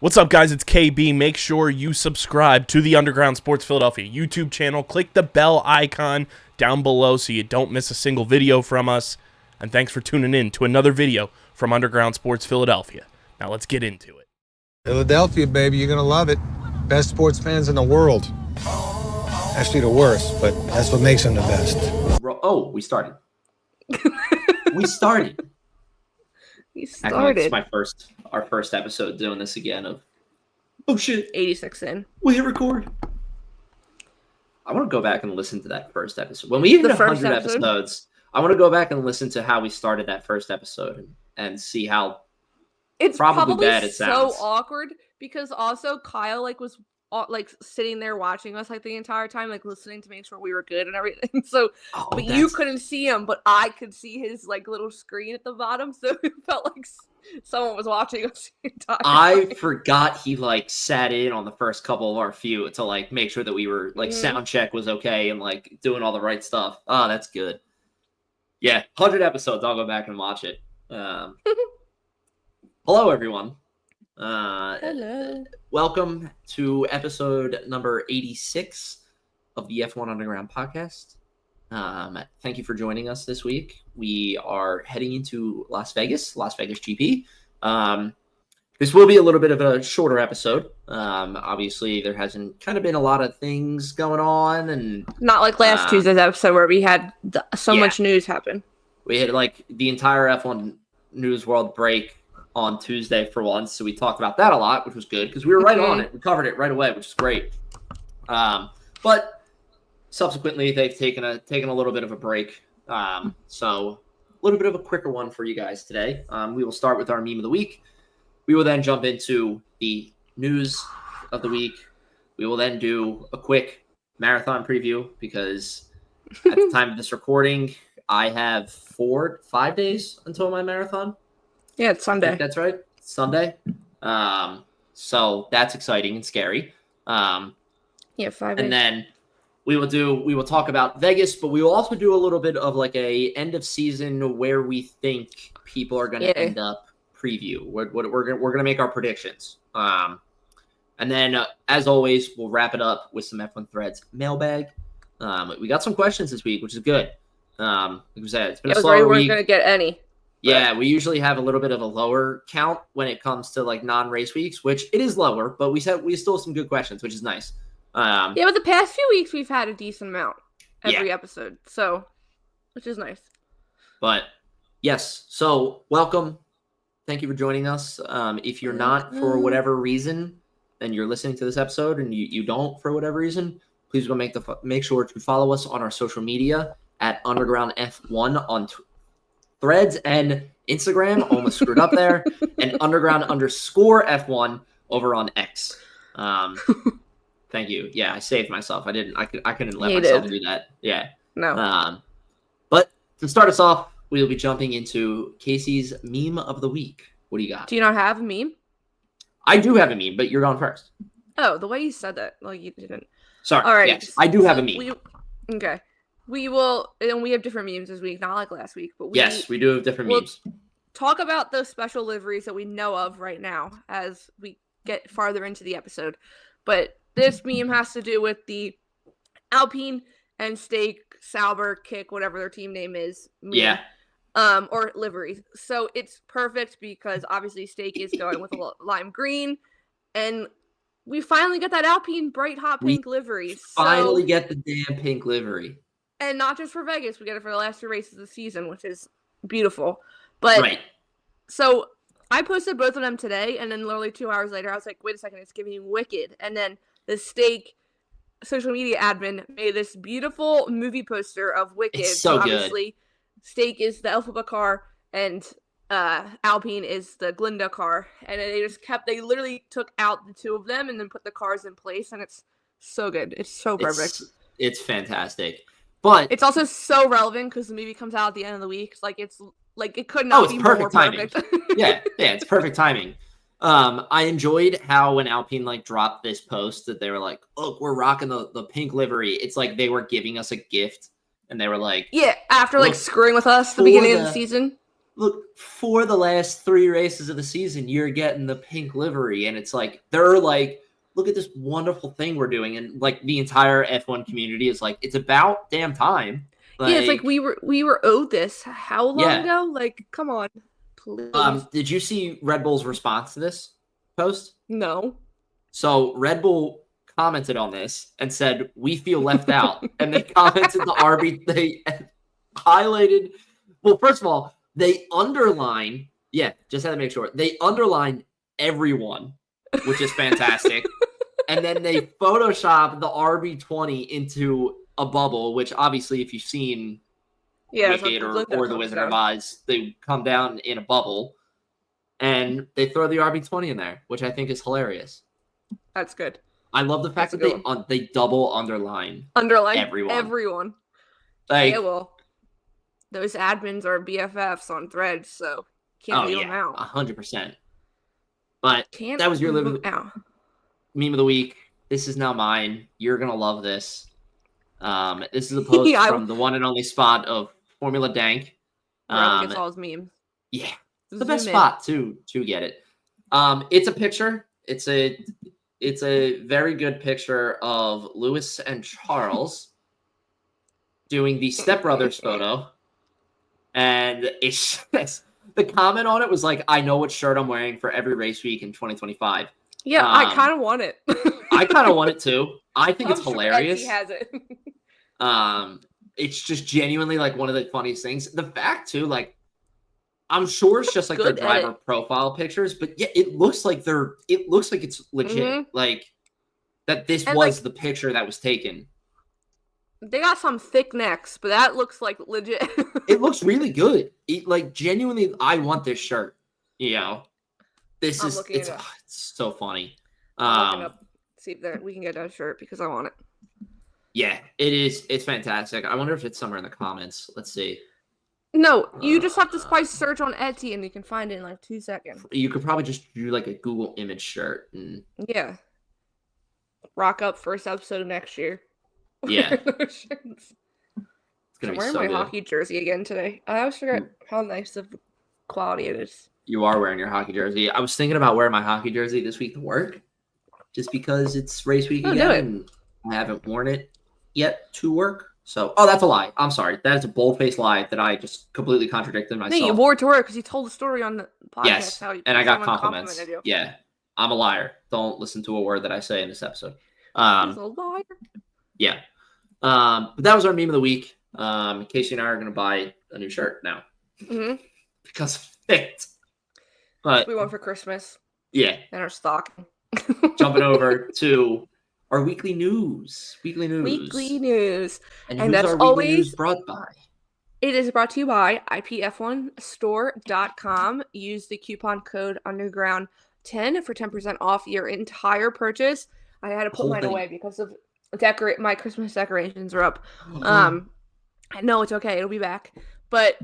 What's up, guys? It's KB. Make sure you subscribe to the Underground Sports Philadelphia YouTube channel. Click the bell icon down below so you don't miss a single video from us. And thanks for tuning in to another video from Underground Sports Philadelphia. Now let's get into it. Philadelphia, baby, you're gonna love it. Best sports fans in the world. Actually, the worst, but that's what makes them the best. Oh, we started. We started. It's our first episode doing this again of, oh shit, 86 in. We hit record. I want to go back and listen to that first episode. When we hit 100 episodes, I want to go back and listen to how we started that first episode and see how it's probably bad it sounds. So awkward because also Kyle was sitting there watching us the entire time, listening to make sure we were good and everything. So, but you couldn't see him, but I could see his little screen at the bottom. So it felt like someone was watching us the entire time. I forgot he sat in on the first couple of our few to make sure that we were sound check was okay and doing all the right stuff. Oh, that's good. Yeah, 100 episodes. I'll go back and watch it. Hello, everyone. Hello. Welcome to episode number 86 of the F1 Underground podcast. Thank you for joining us this week. We are heading into Las Vegas GP. This will be a little bit of a shorter episode. Obviously, there hasn't kind of been a lot of things going on, and not like last Tuesday's episode where we had so much news happen. We had the entire F1 news world break on Tuesday for once, so we talked about that a lot, which was good because we were right on it. We covered it right away, which is great. But subsequently, they've taken a little bit of a break, so a little bit of a quicker one for you guys today. We will start with our meme of the week. We will then jump into the news of the week. We will then do a quick marathon preview because at the time of this recording, I have 5 days until my marathon. Yeah, it's Sunday. That's right. Sunday. So that's exciting and scary. 5 days. And then we will talk about Vegas, but we will also do a little bit of a end of season where we think people are going to end up preview. We're going to make our predictions. And then as always, we'll wrap it up with some F1Threads Mailbag. We got some questions this week, which is good. Like we said, it's been a slower week. We weren't going to get any. Yeah, we usually have a little bit of a lower count when it comes to non-race weeks, which it is lower, but we still have some good questions, which is nice. But the past few weeks we've had a decent amount every episode, so which is nice. But yes, so welcome. Thank you for joining us. If you're not for whatever reason, then you're listening to this episode and you don't for whatever reason, please go make sure to follow us on our social media at Underground F1 on Threads and Instagram, almost screwed up there, and Underground_F1 over on X. Thank you. Yeah, I saved myself. I couldn't let myself do that. Yeah. No. But to start us off, we'll be jumping into Casey's meme of the week. What do you got? Do you not have a meme? I do have a meme, but you're going first. Oh, the way you said that, you didn't. Sorry. All right. Yes, I do have a meme. Okay. We will, and we have different memes this week, not like last week, but we do have different memes. Talk about those special liveries that we know of right now as we get farther into the episode. But this meme has to do with the Alpine and Stake, Sauber, Kick, whatever their team name is. Meme, yeah. Or liveries. So it's perfect because obviously Stake is going with a lime green, and we finally get that Alpine bright hot pink livery. Finally get the damn pink livery. And not just for Vegas, we get it for the last 2 races of the season, which is beautiful. But So I posted both of them today, and then literally 2 hours later, I was like, wait a second, it's giving wicked. And then the Stake social media admin made this beautiful movie poster of Wicked. It's so obviously, good. Stake is the Elphaba car, and Alpine is the Glinda car. And they literally took out the two of them and then put the cars in place, and it's so good. It's so perfect. It's fantastic. But it's also so relevant because the movie comes out at the end of the week. It could not be more perfect. yeah, it's perfect timing. I enjoyed how when Alpine dropped this post that they were like, "Look, we're rocking the pink livery." It's like they were giving us a gift, and they were like, "Yeah." After screwing with us the beginning of the season. look, for the last 3 races of the season, you're getting the pink livery, and it's like they're like, look at this wonderful thing we're doing, and like the entire F1 community is like, it's about damn time. Yeah, it's like we were owed this how long ago? Like, come on, please. Did you see Red Bull's response to this post? No. So Red Bull commented on this and said, "We feel left out," and they commented the RB. They highlighted. Well, first of all, they underline. Yeah, just had to make sure they underline everyone, which is fantastic. And then they Photoshop the RB20 into a bubble, which obviously, if you've seen Wicked or The Wizard of Oz, they come down in a bubble, and they throw the RB20 in there, which I think is hilarious. That's good. I love the fact that they double underline everyone. Like, yeah, well, those admins are BFFs on Threads, so can't leave them out. 100%. But that was your meme of the week. This is now mine. You're gonna love this. This is a post from the one and only spot of Formula Dank. It's all his memes. Yeah, it's the best spot to get it. It's a picture. It's a very good picture of Lewis and Charles doing the Step Brothers photo, and it's the comment on it was like, "I know what shirt I'm wearing for every race week in 2025." Yeah, I kind of want it. I kind of want it too. I think it's hilarious. He has it. It's just genuinely like one of the funniest things. The fact too, like, I'm sure it's just like their driver profile pictures, but yeah, it looks like it's legit. Mm-hmm. Like that this was the picture that was taken. They got some thick necks, but that looks like legit. It looks really good. Like genuinely, I want this shirt. You know, it's so funny. See if we can get that shirt because I want it. Yeah, it is. It's fantastic. I wonder if it's somewhere in the comments. Let's see. No, you just have to spice search on Etsy and you can find it in like 2 seconds. You could probably just do like a Google image shirt. And... yeah. Rock up first episode of next year. Yeah. It's I'm wearing my hockey jersey again today. I always forget how nice of quality it is. You are wearing your hockey jersey. I was thinking about wearing my hockey jersey this week to work just because it's race week again and I haven't worn it yet to work. So, that's a lie. I'm sorry. That is a bold-faced lie that I just completely contradicted myself. No, you wore it to work because you told the story on the podcast. Yes, and I got compliments. Yeah, I'm a liar. Don't listen to a word that I say in this episode. He's a liar. Yeah. But that was our meme of the week. Casey and I are going to buy a new shirt now. Mm-hmm. Because of it. But we went for Christmas. Yeah. And our stocking. Jumping over to our weekly news. And that's always news brought by. It is brought to you by IPF1Store.com. Use the coupon code underground10 for 10% off your entire purchase. I had to put mine away because of my Christmas decorations are up. No, it's okay. It'll be back. But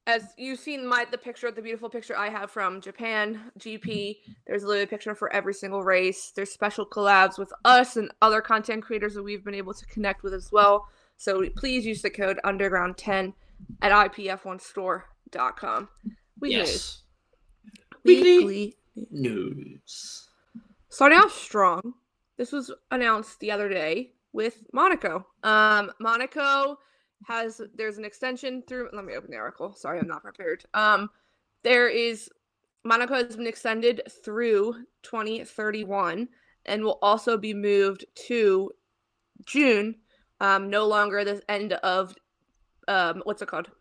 as you've seen the beautiful picture I have from Japan GP, there's literally a picture for every single race. There's special collabs with us and other content creators that we've been able to connect with as well. So please use the code underground10 at IPF1Store.com. Weekly news. Starting off strong, this was announced the other day with Monaco. Monaco there's an extension through. Let me open the article. Sorry, I'm not prepared. Monaco has been extended through 2031 and will also be moved to June. No longer the end of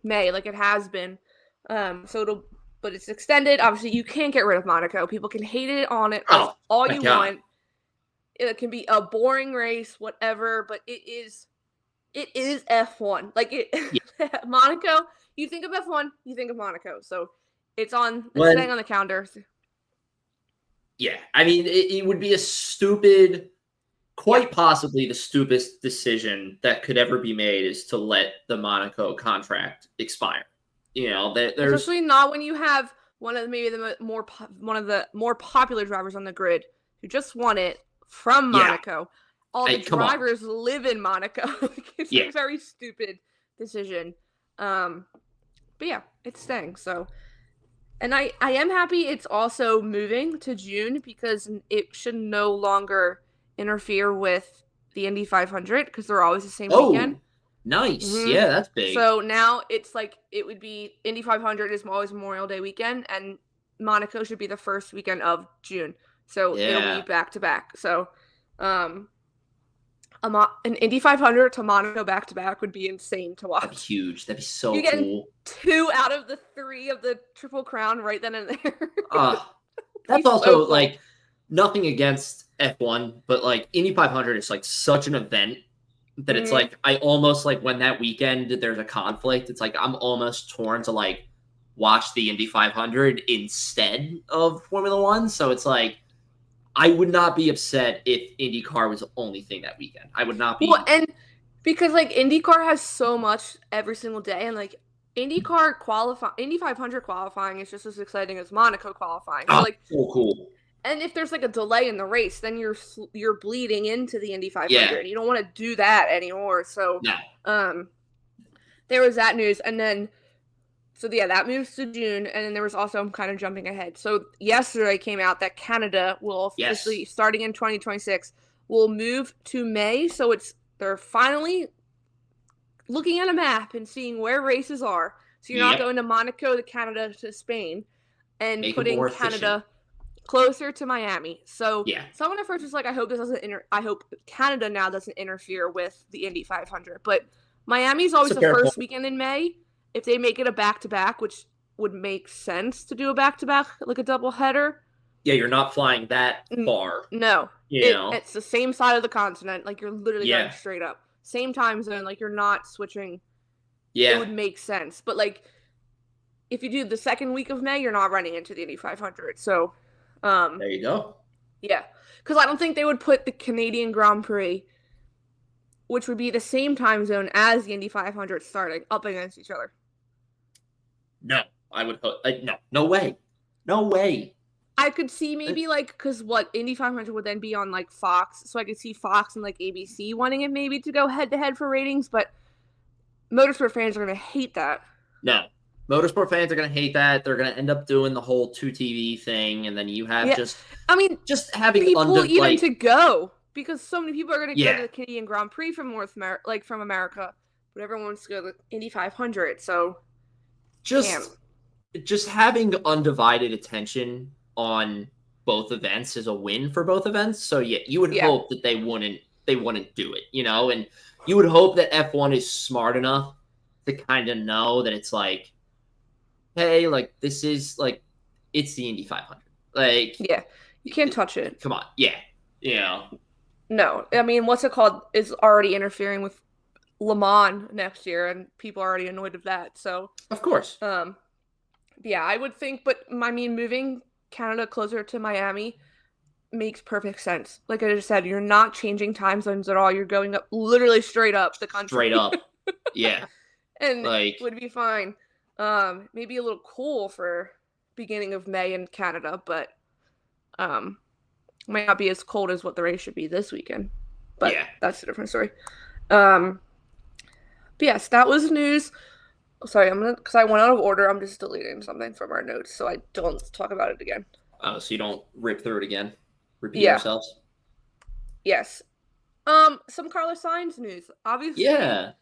May, like it has been. But it's extended. Obviously, you can't get rid of Monaco. People can hate it on it all you want. It can be a boring race, whatever, but it is F1. Like Monaco, you think of F1, you think of Monaco. So it's staying on the calendar. Yeah, I mean, it would be possibly the stupidest decision that could ever be made is to let the Monaco contract expire. You know, especially not when you have one of the more popular drivers on the grid who just won it from Monaco. All the drivers live in Monaco. It's a very stupid decision. But yeah, it's staying. So And I am happy it's also moving to June because it should no longer interfere with the Indy 500 because they're always the same weekend. Nice. Mm-hmm. Yeah, that's big. So now it's like it would be Indy 500 is always Memorial Day weekend, and Monaco should be the first weekend of June. So it'll be back to back. So an Indy 500 to Monaco back to back would be insane to watch. That'd be huge. That'd be so You're cool. 2 out of the 3 of the Triple Crown right then and there. That's also so cool. Like nothing against F1, but like Indy 500 is like such an event that it's like I almost like when that weekend there's a conflict, it's like I'm almost torn to like watch the Indy 500 instead of Formula 1. So it's like I would not be upset if IndyCar was the only thing that weekend. I would not be. Well, and because like IndyCar has so much every single day, and like Indy 500 qualifying is just as exciting as Monaco qualifying. So like so cool. And if there's like a delay in the race, then you're bleeding into the Indy 500. Yeah. You don't want to do that anymore. So there was that news, and then that moves to June, and then there was also, I'm kind of jumping ahead. So yesterday came out that Canada will officially, starting in 2026, will move to May. So they're finally looking at a map and seeing where races are. So you're not going to Monaco to Canada to Spain and putting Canada closer to Miami. So someone at first was like, I hope Canada now doesn't interfere with the Indy 500. But Miami's always the first weekend in May. If they make it a back-to-back, which would make sense to do a back-to-back, like a double header. Yeah, you're not flying that far. No. It's the same side of the continent. Like, you're literally going straight up. Same time zone. Like, you're not switching. Yeah. It would make sense. But, like, if you do the second week of May, you're not running into the Indy 500. So, there you go. Yeah. Because I don't think they would put the Canadian Grand Prix, which would be the same time zone as the Indy 500 starting, up against each other. No, I would no way. No way. I could see maybe because Indy 500 would then be on like Fox, so I could see Fox and like ABC wanting it maybe to go head to head for ratings, but Motorsport fans are going to hate that. No. Motorsport fans are going to hate that. They're going to end up doing the whole 2TV thing, and then you have just having people to go, because so many people are going to go to the Canadian Grand Prix from from America, but everyone wants to go to the Indy 500. So just having undivided attention on both events is a win for both events. So you would hope that they wouldn't do it, and you would hope that F1 is smart enough to kind of know that it's like, hey, like this is like it's the Indy 500. Like you can't touch it. Come on, No, I mean, what's it called is already interfering with Le Mans next year, and people are already annoyed with that. So of course, I would think, but I mean, moving Canada closer to Miami makes perfect sense. Like I just said, you're not changing time zones at all. You're going up literally straight up the country. Straight up, yeah, and it would be fine. Maybe a little cool for beginning of May in Canada, but might not be as cold as what the race should be this weekend. But that's a different story. But yes, that was news. Sorry, because I went out of order, I'm just deleting something from our notes so I don't talk about it again. Oh, so you don't rip through it again? Repeat yourselves? Yes. Some Carlos Sainz news. Obviously. Yeah.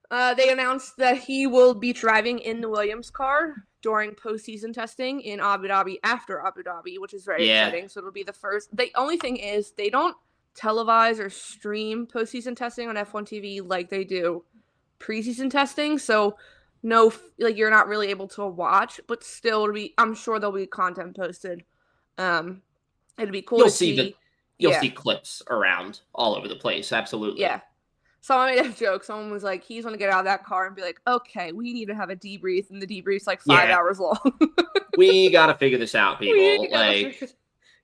They announced that he will be driving in the Williams car during postseason testing in Abu Dhabi after Abu Dhabi, which is very exciting. So it'll be the first. The only thing is they don't televise or stream postseason testing on F1 TV like they do preseason testing. So no, you're not really able to watch, but still I'm sure there'll be content posted. It'd be cool to see. You'll see clips around all over the place. Absolutely. Yeah. Someone made a joke. Someone was like, he's going to get out of that car and be like, okay, we need to have a debrief. And the debrief's like 5 hours long. We got to figure this out, people.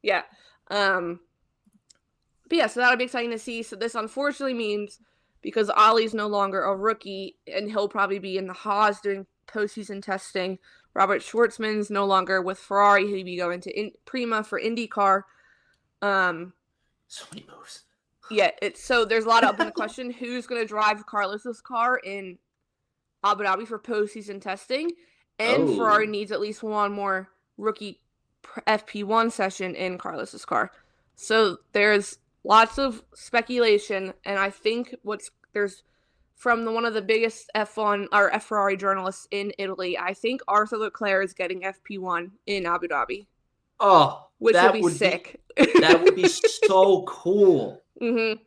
Yeah. But yeah, so that'll be exciting to see. So this unfortunately means because Ollie's no longer a rookie and he'll probably be in the Haas doing postseason testing. Robert Schwartzman's no longer with Ferrari. He'll be going to Prima for IndyCar. So many moves. Yeah, so there's a lot of up in the question. Who's going to drive Carlos's car in Abu Dhabi for postseason testing? And Ferrari needs at least one more rookie FP1 session in Carlos's car. So there's lots of speculation, and I think there's from one of the biggest F1 or Ferrari journalists in Italy, I think Arthur Leclerc is getting FP1 in Abu Dhabi. Oh, which would be sick. That would be so cool. Mm-hmm.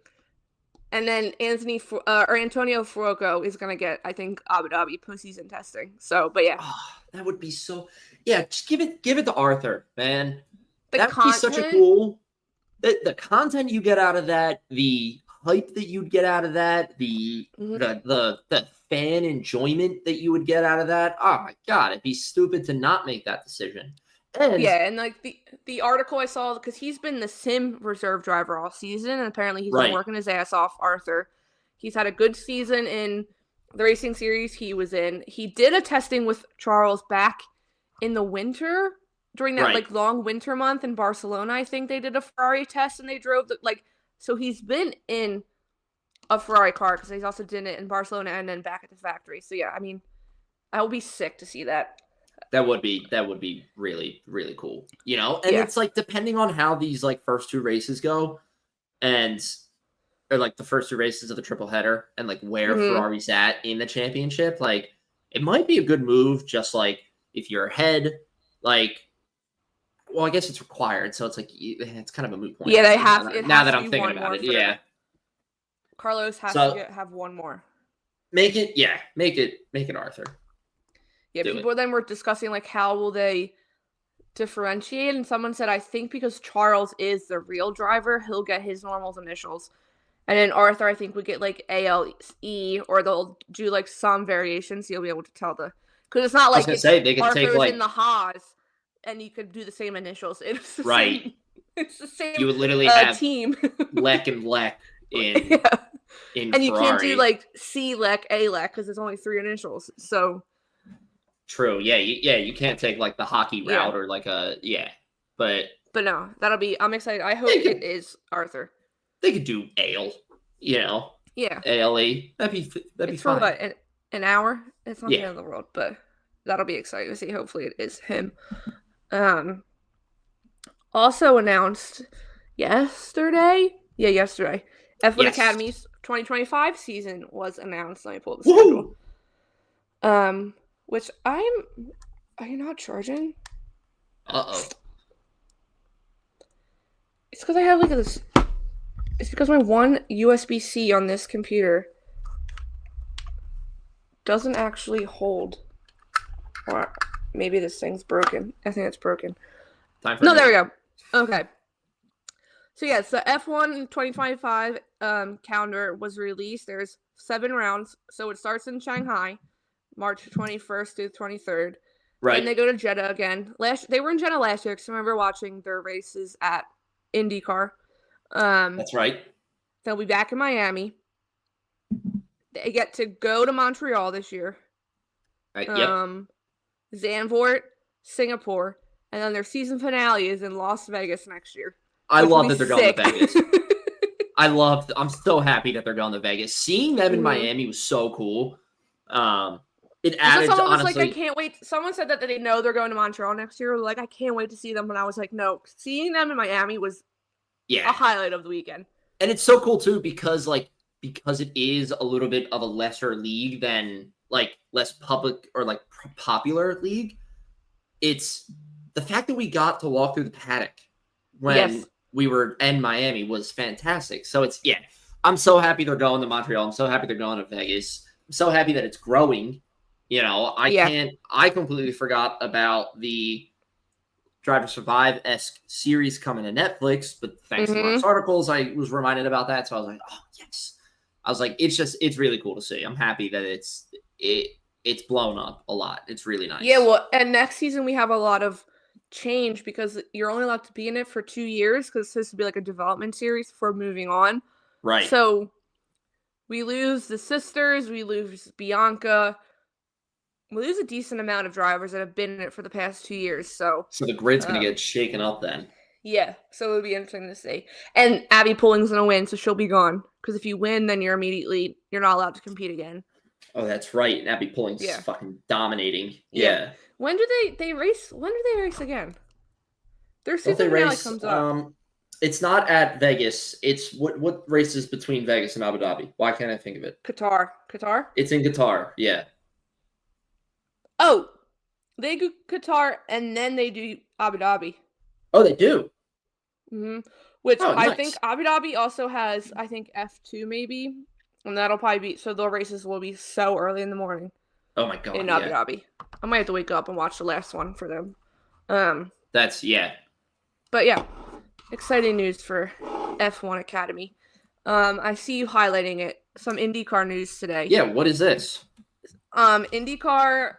And then Antonio Fuoco is gonna get, I think, Abu Dhabi postseason testing. So, but yeah, that would be so. Yeah, just give it to Arthur, man. That would be such a cool. The content you get out of that, the hype that you'd get out of that, the fan enjoyment that you would get out of that. Oh my god, it'd be stupid to not make that decision. And like the article I saw, because he's been the sim reserve driver all season, and apparently he's been working his ass off, Arthur. He's had a good season in the racing series he was in. He did a testing with Charles back in the winter during that like long winter month in Barcelona. I think they did a Ferrari test and they drove so he's been in a Ferrari car because he's also did it in Barcelona and then back at the factory. So yeah, I mean, I would be sick to see that. That would be really, really cool, you know? And it's like, depending on how these like first two races go or like the first two races of the triple header and like where Ferrari's at in the championship, like it might be a good move. Just like if you're ahead, like, well, I guess it's required. So it's like, it's kind of a moot point. Yeah, they have, now that I'm thinking about it. Yeah. Carlos has to have one more. Make it Arthur. Yeah, people then were discussing, like, how will they differentiate? And someone said, I think because Charles is the real driver, he'll get his normal initials. And then Arthur, I think, would get, like, ALE, or they'll do, like, some variations. You'll be able to tell because it's not like they could Arthur's take, like, in the Haas, and you could do the same initials. It's the same. It's the same You would literally have team. Lek and Lek in and you Ferrari. can't do, like, C-Lek, A-Lek, because there's only 3 initials. So... True. Yeah. You can't take like the hockey route or like but no, I'm excited. I hope it is Arthur. They could do Ale, you know. Yeah. ALE. That'd be fine. For about an hour. It's not the end of the world, but that'll be exciting to see. Hopefully it is him. Also announced yesterday. Yeah, yesterday. F1 Academy's 2025 season was announced. Let me pull the schedule. Which are you not charging? Uh-oh. It's because I have like this. It's because my one USB-C on this computer doesn't actually hold. Or maybe this thing's broken. I think it's broken. There we go. Okay. So yes, the F1 2025 calendar was released. There's 7 rounds. So it starts in Shanghai, March 21st through 23rd. Right. And they go to Jeddah again. They were in Jeddah last year because I remember watching their races at IndyCar. That's right. They'll be back in Miami. They get to go to Montreal this year. Right. Yep. Zandvoort, Singapore, and then their season finale is in Las Vegas next year. I love that they're going to Vegas. I'm so happy that they're going to Vegas. Seeing them in Miami was so cool. It added to, honestly, like, I can't wait. Someone said that they know they're going to Montreal next year. Like, I can't wait to see them. And I was like, no, seeing them in Miami was a highlight of the weekend. And it's so cool too because it is a little bit of a lesser league than like less public or like popular league. It's the fact that we got to walk through the paddock when we were in Miami was fantastic. So I'm so happy they're going to Montreal. I'm so happy they're going to Vegas. I'm so happy that it's growing. You know, I completely forgot about the Drive to Survive-esque series coming to Netflix, but thanks to Mark's articles, I was reminded about that. So I was like, oh, yes. I was like, it's really cool to see. I'm happy that it's blown up a lot. It's really nice. Yeah, well, and next season we have a lot of change because you're only allowed to be in it for 2 years because it's supposed to be like a development series before moving on. Right. So we lose the sisters, we lose Bianca. We lose a decent amount of drivers that have been in it for the past 2 years. So the grid's going to get shaken up then. Yeah, so it'll be interesting to see. And Abby Pulling's going to win, so she'll be gone. Because if you win, then you're not allowed to compete again. Oh, that's right. And Abby Pulling's fucking dominating. Yeah. When do they race? When do they race again? Their Don't they season finale race? comes up. It's not at Vegas. It's what races between Vegas and Abu Dhabi? Why can't I think of it? Qatar. It's in Qatar. Yeah. Oh, they do Qatar and then they do Abu Dhabi. Oh, they do. Which nice. I think Abu Dhabi also has, I think F2 maybe, and that'll probably be so the races will be so early in the morning. Oh my god! In Abu Dhabi, I might have to wake up and watch the last one for them. That's But yeah, exciting news for F1 Academy. I see you highlighting it. Some IndyCar news today. Yeah, what is this? IndyCar.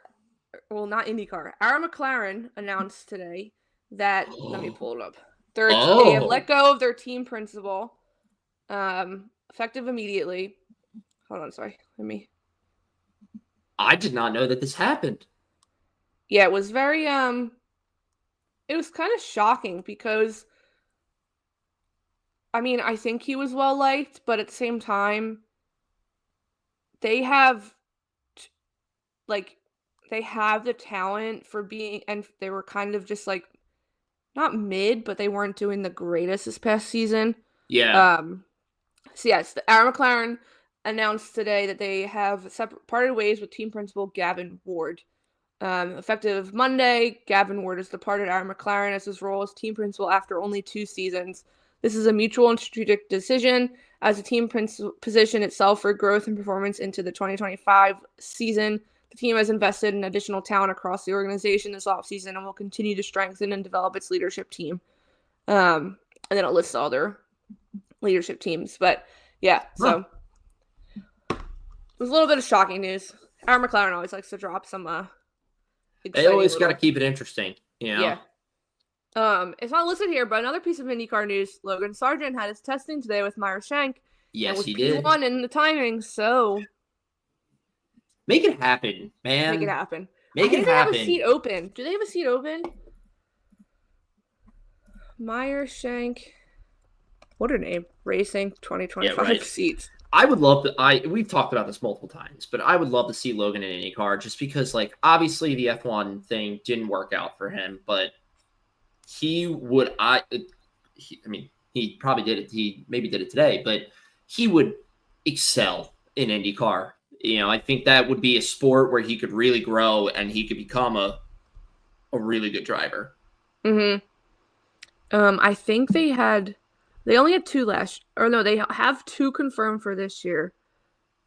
Well, not IndyCar. Arrow McLaren announced today that let me pull it up. They have let go of their team principal, effective immediately. Hold on, sorry. I did not know that this happened. Yeah, it was very it was kind of shocking because I mean, I think he was well liked, but at the same time they have the talent for being, and they were kind of just like not mid, but they weren't doing the greatest this past season. Yeah. So yes, the Arrow McLaren announced today that they have parted ways with team principal Gavin Ward. Effective Monday, Gavin Ward has departed Arrow McLaren as his role as team principal after only 2 seasons. This is a mutual and strategic decision as the team position itself for growth and performance into the 2025 season. The team has invested in additional talent across the organization this offseason and will continue to strengthen and develop its leadership team. And then it lists all their leadership teams. But yeah, so it was a little bit of shocking news. Arrow McLaren always likes to drop some they always got to keep it interesting, you know? Yeah. It's not listed here, but another piece of IndyCar news, Logan Sargent had his testing today with Meyer Shank. Yes, he did. P1 in the timing, so make it happen, man. Make it happen. Make it happen. They have a seat open. Do they have a seat open? Meyer Shank. What a name. Racing 2025 seats. I would love to. We've talked about this multiple times, but I would love to see Logan in IndyCar just because, like, obviously the F1 thing didn't work out for him, but he would. I mean, he probably did it. He maybe did it today, but he would excel in IndyCar. You know, I think that would be a sport where he could really grow and he could become a really good driver. I think they only had 2 they have 2 confirmed for this year.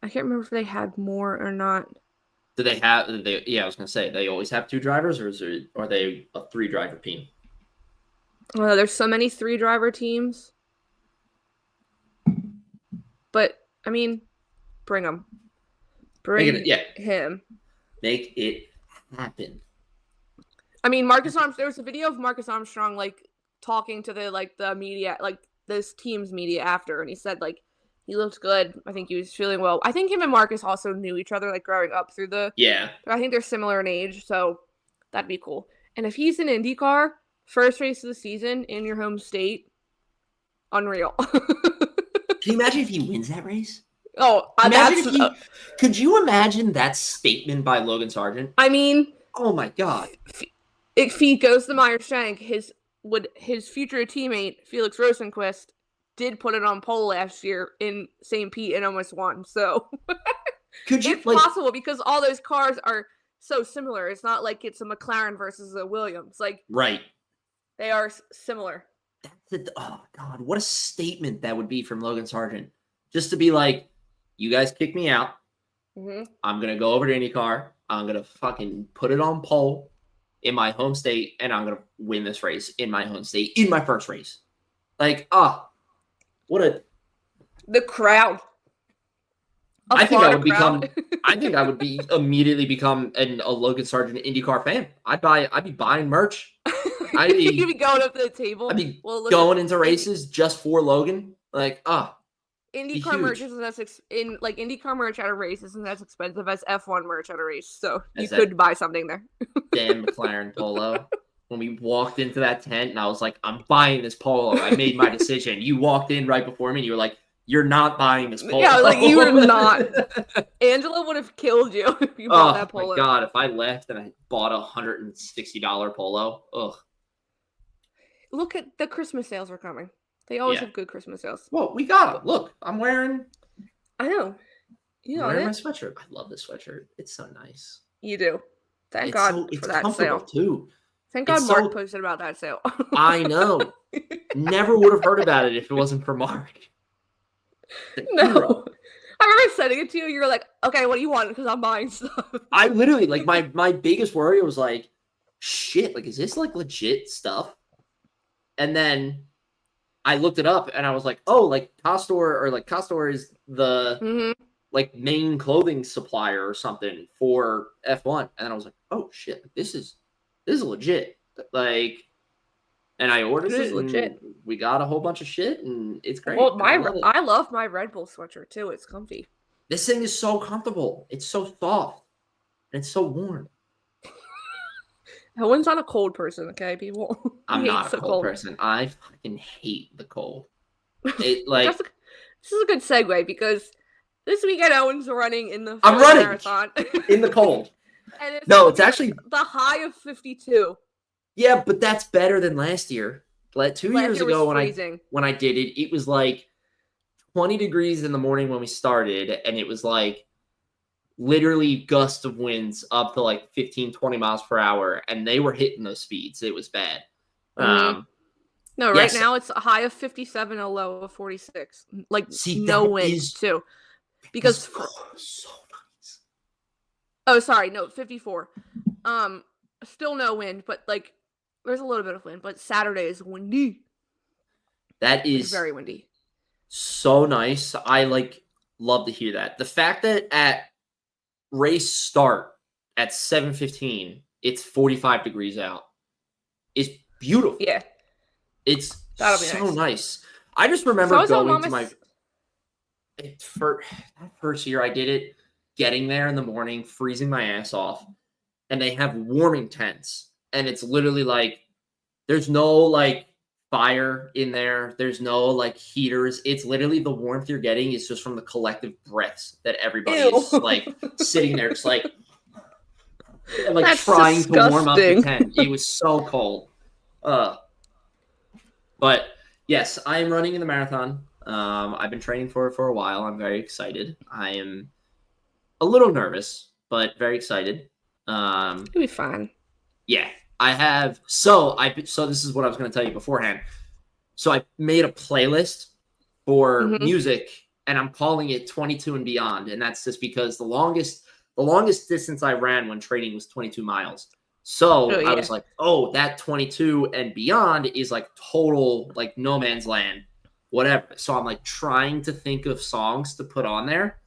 I can't remember if they had more or not. Do they have? Yeah, I was gonna say they always have 2 drivers, or are they a 3-driver team? There's so many 3-driver teams, but I mean, bring them. Bring him. Make it happen. I mean, Marcus Armstrong. There was a video of Marcus Armstrong like talking to the media, like this team's media after, and he said like he looked good. I think he was feeling well. I think him and Marcus also knew each other like growing up through the. Yeah. I think they're similar in age, so that'd be cool. And if he's in IndyCar, first race of the season in your home state, unreal. Can you imagine if he wins that race? Oh, could you imagine that statement by Logan Sargent? I mean, oh my god! If he goes to Meyer Shank, his future teammate Felix Rosenqvist did put it on pole last year in St. Pete and almost won. So it's possible because all those cars are so similar. It's not like it's a McLaren versus a Williams. Like right, they are similar. Oh god, what a statement that would be from Logan Sargent. Just to be like, you guys kick me out. I'm going to go over to IndyCar. I'm going to fucking put it on pole in my home state, and I'm going to win this race in my home state in my first race. Like, the crowd. I think I would immediately become a Logan Sargent IndyCar fan. I'd be buying merch. You'd be going up to the table. I'd be going into races just for Logan. Like, IndyCar merch isn't IndyCar merch at a race isn't as expensive as F1 merch at a race, so you could buy something there. Damn McLaren polo. When we walked into that tent and I was like, I'm buying this polo. I made my decision. You walked in right before me and you were like, You're not buying this polo. Yeah, like you were not. Angela would have killed you if you bought that polo. Oh my God, if I left and I bought a $160 polo, ugh. Look at the Christmas sales are coming. They always have good Christmas sales. Well, we got them. Look, I'm wearing. I know. You know I'm wearing it. my sweatshirt. I love this sweatshirt. It's so nice. You do. Thank God for that sale. Too. Thank God Mark posted about that sale. I know. Never would have heard about it if it wasn't for Mark. No. I remember sending it to you. You were like, okay, what do you want? Because I'm buying stuff. I literally, like, my biggest worry was like, shit, like, is this like legit stuff? And then I looked it up and I was like, oh, like Costor is the like main clothing supplier or something for F1. And I was like, oh shit, this is legit. Like, and I ordered it. Legit. We got a whole bunch of shit, and it's great. Well, I love my Red Bull sweatshirt too. It's comfy. This thing is so comfortable. It's so soft, and it's so warm. Owen's not a cold person, okay, people. I'm not a cold person. I fucking hate the cold. It like this is a good segue because this weekend Owen's running in the marathon in the cold. And it's actually the high of 52. Yeah, but that's better than last year. Like 2 years ago when I did it, it was like 20 degrees in the morning when we started, and it was like literally gusts of winds up to like 15, 20 miles per hour, and they were hitting those speeds. It was bad. Right now it's a high of 57, a low of 46. Like no wind too. Because so nice. Oh, sorry, no, 54. Still no wind, but like there's a little bit of wind, but Saturday is windy. That is very windy. So nice. I love to hear that. The fact that at race start at 7:15, it's 45 degrees out is beautiful. Yeah. It's so nice. I just remember going to my first year I did it, getting there in the morning, freezing my ass off, and they have warming tents. And it's literally like, there's no like fire in there. There's no like heaters. It's literally the warmth you're getting is just from the collective breaths that everybody is like sitting there, just like trying to warm up the tent. It was so cold. But yes, I am running in the marathon. I've been training for it for a while. I'm very excited. I am a little nervous, but very excited. It'll be fine. Yeah. I have so this is what I was going to tell you beforehand. So I made a playlist for music, and I'm calling it 22 and beyond, and that's just because the longest distance I ran when training was 22 miles. So I was like, oh, that 22 and beyond is like total like no man's land, whatever. So I'm like trying to think of songs to put on there.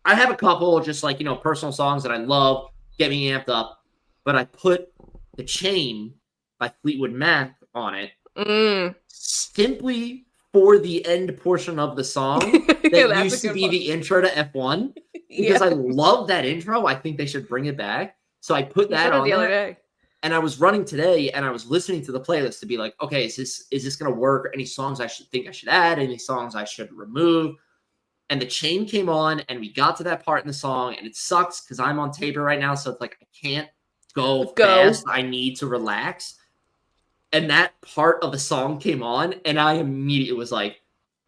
I have a couple just like, personal songs that I love, get me amped up, but I put The Chain by Fleetwood Mac on it simply for the end portion of the song that used to be the intro to F1 because I love that intro. I think they should bring it back. So I put that on the other day. And I was running today and I was listening to the playlist to be like, okay, is this going to work? Any songs I should add? Any songs I should remove? And The Chain came on and we got to that part in the song and it sucks because I'm on taper right now. So it's like, I can't go fast. I need to relax. And that part of the song came on and I immediately was like,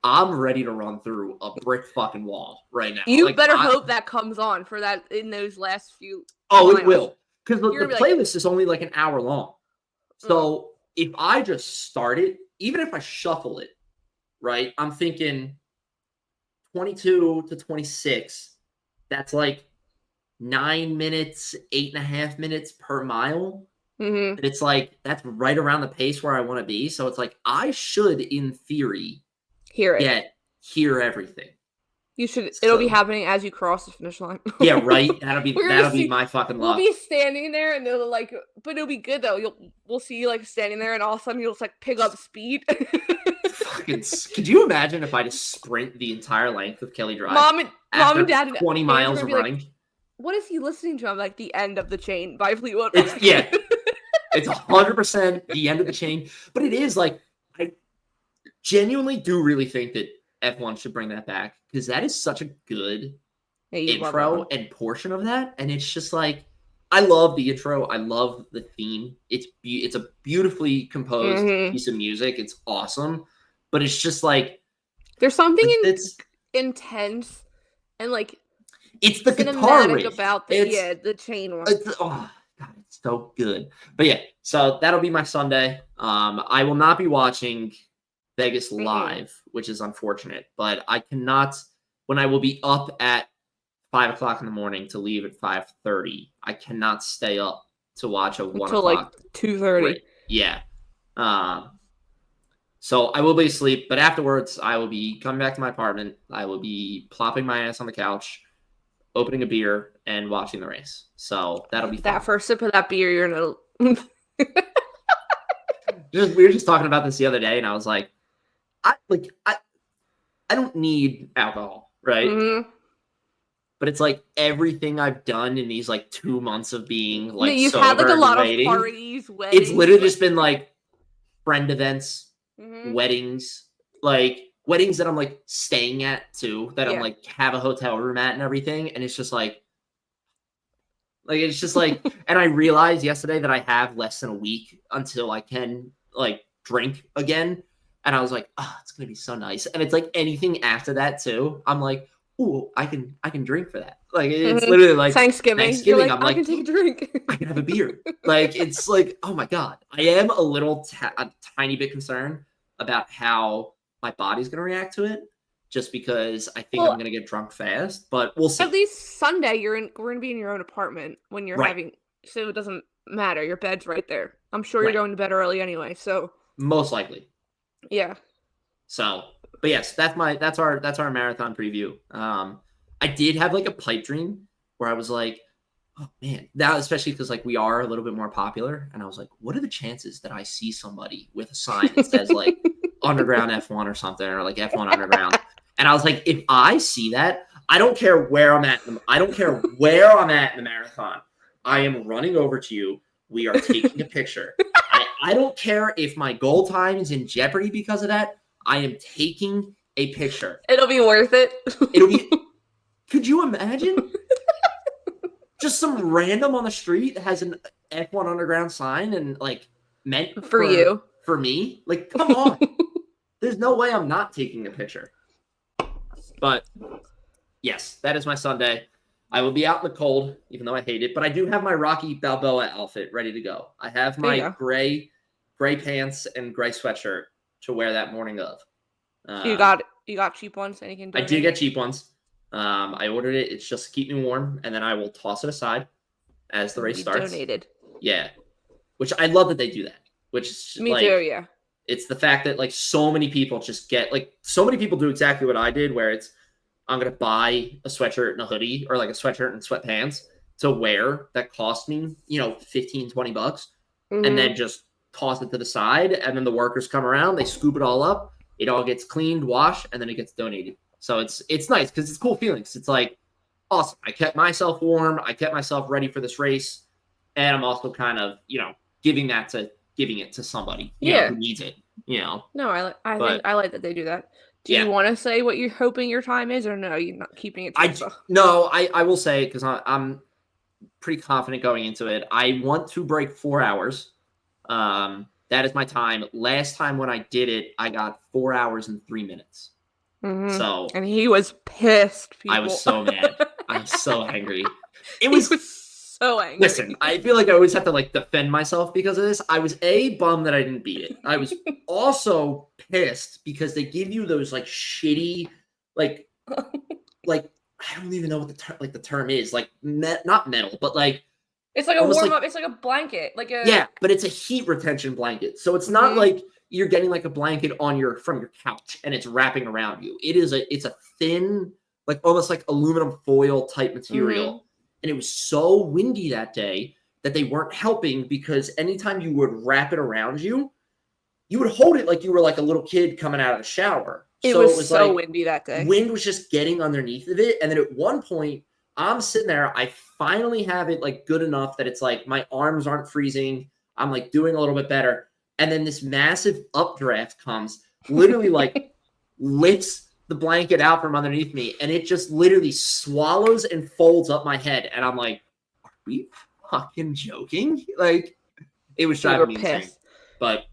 I'm ready to run through a brick fucking wall right now. You better hope that comes on for that in those last few. Oh, it will. Because the playlist is only like an hour long. So if I just start it, even if I shuffle it, right, I'm thinking 22 to 26. That's like 9 minutes, 8.5 minutes per mile. And it's like, that's right around the pace where I want to be. So it's like, I should, in theory, hear everything. You should. It'll be happening as you cross the finish line. Yeah, right. That'll be my fucking luck. We'll be standing there, and they'll like, but it'll be good though. We'll see you like standing there, and all of a sudden you'll just like pick up speed. Could you imagine if I just sprint the entire length of Kelly Drive? Mom and Dad, 20 miles of running. Like, what is he listening to? I'm like the end of The Chain by Fleetwood. It's 100% the end of The Chain, but it is like I genuinely do really think that F1 should bring that back because that is such a good Yeah, intro and portion of that. And it's just like, I love the intro. I love the theme. It's a beautifully composed piece of music. It's awesome. But it's just like, there's something intense and like it's the guitar riff about the chain one. Oh God, it's so good. But yeah, so that'll be my Sunday. I will not be watching Vegas live, which is unfortunate. But I cannot. When I will be up at 5 o'clock in the morning to leave at 5:30, I cannot stay up to watch a 1 o'clock. Like 2:30. Yeah. So I will be asleep, but afterwards I will be coming back to my apartment. I will be plopping my ass on the couch, opening a beer, and watching the race. So that'll be fun. That first sip of that beer, you're gonna. We were just talking about this the other day, and I was like, I don't need alcohol, right? Mm-hmm. But it's like everything I've done in these like 2 months of being like you've sober had like a lot waiting, of parties, weddings. It's literally just been like friend events, weddings, like weddings that I'm like staying at too, that I'm like have a hotel room at and everything, and it's just like it's just like, and I realized yesterday that I have less than a week until I can like drink again, and I was like, oh, it's gonna be so nice, and it's like anything after that too, I'm like, ooh, I can drink for that. Like it's literally like Thanksgiving. Like, I'm like, I can take a drink. I can have a beer. Like it's like, oh my God. I am a little a tiny bit concerned about how my body's gonna react to it, just because I think I'm gonna get drunk fast. But we'll see. At least Sunday, we're gonna be in your own apartment when you're having, so it doesn't matter. Your bed's right there. I'm sure you're going to bed early anyway. So most likely. Yeah. So. But yes, that's our marathon preview. I did have like a pipe dream where I was like, oh man, that especially because like we are a little bit more popular, and I was like, what are the chances that I see somebody with a sign that says like Underground F1 or something, or like F1 Underground? And I was like, if I see that, I don't care where I'm at. I don't care where I'm at in the marathon. I am running over to you. We are taking a picture. I don't care if my goal time is in jeopardy because of that. I am taking a picture. It'll be worth it. It'll be. Could you imagine? Just some random on the street has an F1 Underground sign and like meant for you, for me. Like, come on. There's no way I'm not taking a picture. But yes, that is my Sunday. I will be out in the cold, even though I hate it. But I do have my Rocky Balboa outfit ready to go. I have my gray pants and gray sweatshirt to wear that morning of. You got cheap ones, and you can. I did get cheap ones. I ordered it. It's just to keep me warm, and then I will toss it aside as the race starts. Donated. Yeah, which I love that they do that. Which is me too. Yeah, it's the fact that like so many people just get like so many people do exactly what I did, where it's I'm gonna buy a sweatshirt and a hoodie, or like a sweatshirt and sweatpants to wear that cost me $15-$20, and then just toss it to the side, and then the workers come around, they scoop it all up, it all gets cleaned, washed, and then it gets donated. So it's nice because it's cool feelings. It's like awesome. I kept myself warm, I kept myself ready for this race, and I'm also kind of giving it to somebody who needs it. No, I think I like that they do that. Do you want to say what you're hoping your time is, or no? You're not keeping it to yourself? No, I will say, because I'm pretty confident going into it. I want to break 4 hours. That is my time. Last time when I did it, I got 4 hours and 3 minutes. So, and he was pissed. People. I was so mad. I was so angry. He was so angry. Listen, I feel like I always have to defend myself because of this. I was bummed that I didn't beat it. I was also pissed because they give you those shitty I don't even know what the term is, not metal, but it's like a warm up. It's like a blanket, but it's a heat retention blanket. So it's not like you're getting a blanket from your couch and it's wrapping around you. It's a thin, almost like aluminum foil type material. And it was so windy that day that they weren't helping, because anytime you would wrap it around you, you would hold it like you were a little kid coming out of the shower. It was so windy that day. Wind was just getting underneath of it. And then at one point, I'm sitting there. I finally have it good enough that it's my arms aren't freezing. I'm doing a little bit better. And then this massive updraft comes, literally lifts the blanket out from underneath me, and it just literally swallows and folds up my head. And I'm like, are we fucking joking? Like, it was driving me insane. But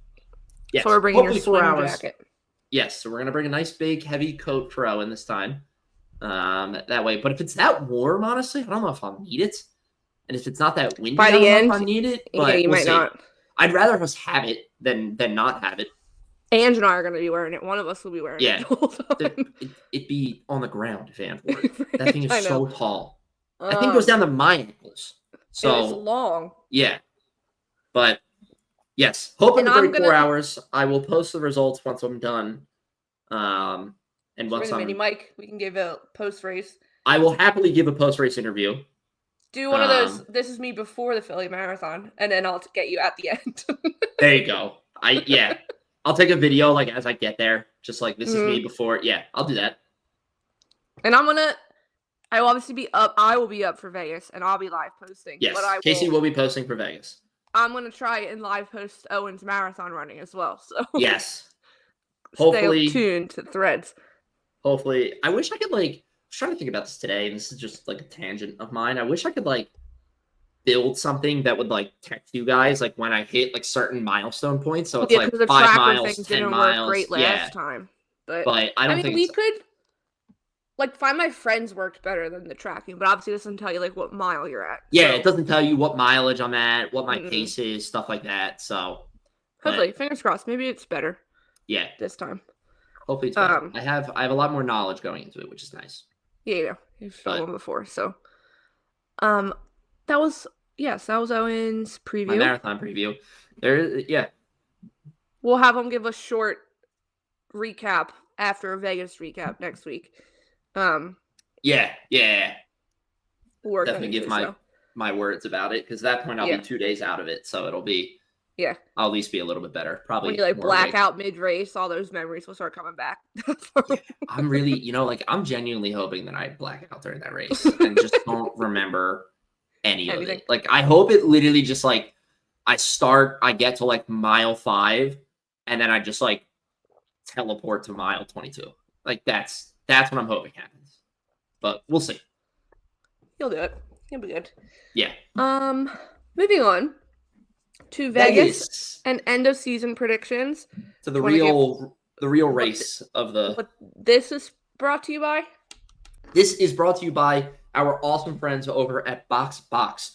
yes, so we're bringing your hopefully 4 swim hours. jacket. Yes, so we're gonna bring a nice big heavy coat for Owen this time. That way. But if it's that warm, honestly, I don't know if I'll need it. And if it's not that windy, By the I don't know end, if I need it. But you we'll might see. not. I'd rather us have it than not have it. Ange and I are going to be wearing it. One of us will be wearing it. It'd be on the ground if Ange wore it. That thing is so tall. That thing goes down to my ankles. So it's long. Yeah. But yes, hoping to break 4 hours. I will post the results once I'm done. And once I'm Mike, we can give a post race. I will happily give a post race interview. Do one of those. This is me before the Philly Marathon, and then I'll get you at the end. There you go. I'll take a video like as I get there, just like this is me before. Yeah, I'll do that. And I will obviously be up. I will be up for Vegas, and I'll be live posting. Yes, Casey will be posting for Vegas. I'm gonna try and live post Owen's marathon running as well. So yes, hopefully stay tuned to Threads. Hopefully, I wish I could I was trying to think about this today, and this is just like a tangent of mine. I wish I could build something that would text you guys when I hit certain milestone points. So it's 5 miles, 10 miles. Great last time, but I don't think we could Find My Friends worked better than the tracking, but obviously it doesn't tell you what mile you're at. Yeah, it doesn't tell you what mileage I'm at, what my pace is, stuff like that. So hopefully, fingers crossed. Maybe it's better. Yeah, this time. Hopefully it's better. I have a lot more knowledge going into it, which is nice. Yeah, you've done one before, so that was Owen's preview. My marathon preview. We'll have him give a short recap after a Vegas recap next week. Yeah. We'll definitely give my words about it, because at that point I'll be 2 days out of it, so it'll be I'll at least be a little bit better. Probably when you black out mid-race, all those memories will start coming back. I'm really, I'm genuinely hoping that I black out during that race and just don't remember anything of it. I hope it literally just I get to mile 5, and then I just teleport to mile 22. That's what I'm hoping happens. But we'll see. You'll do it. You'll be good. Yeah. Moving on to Vegas and end of season predictions. To the real race of the. What this is brought to you by? This is brought to you by our awesome friends over at BoxBox.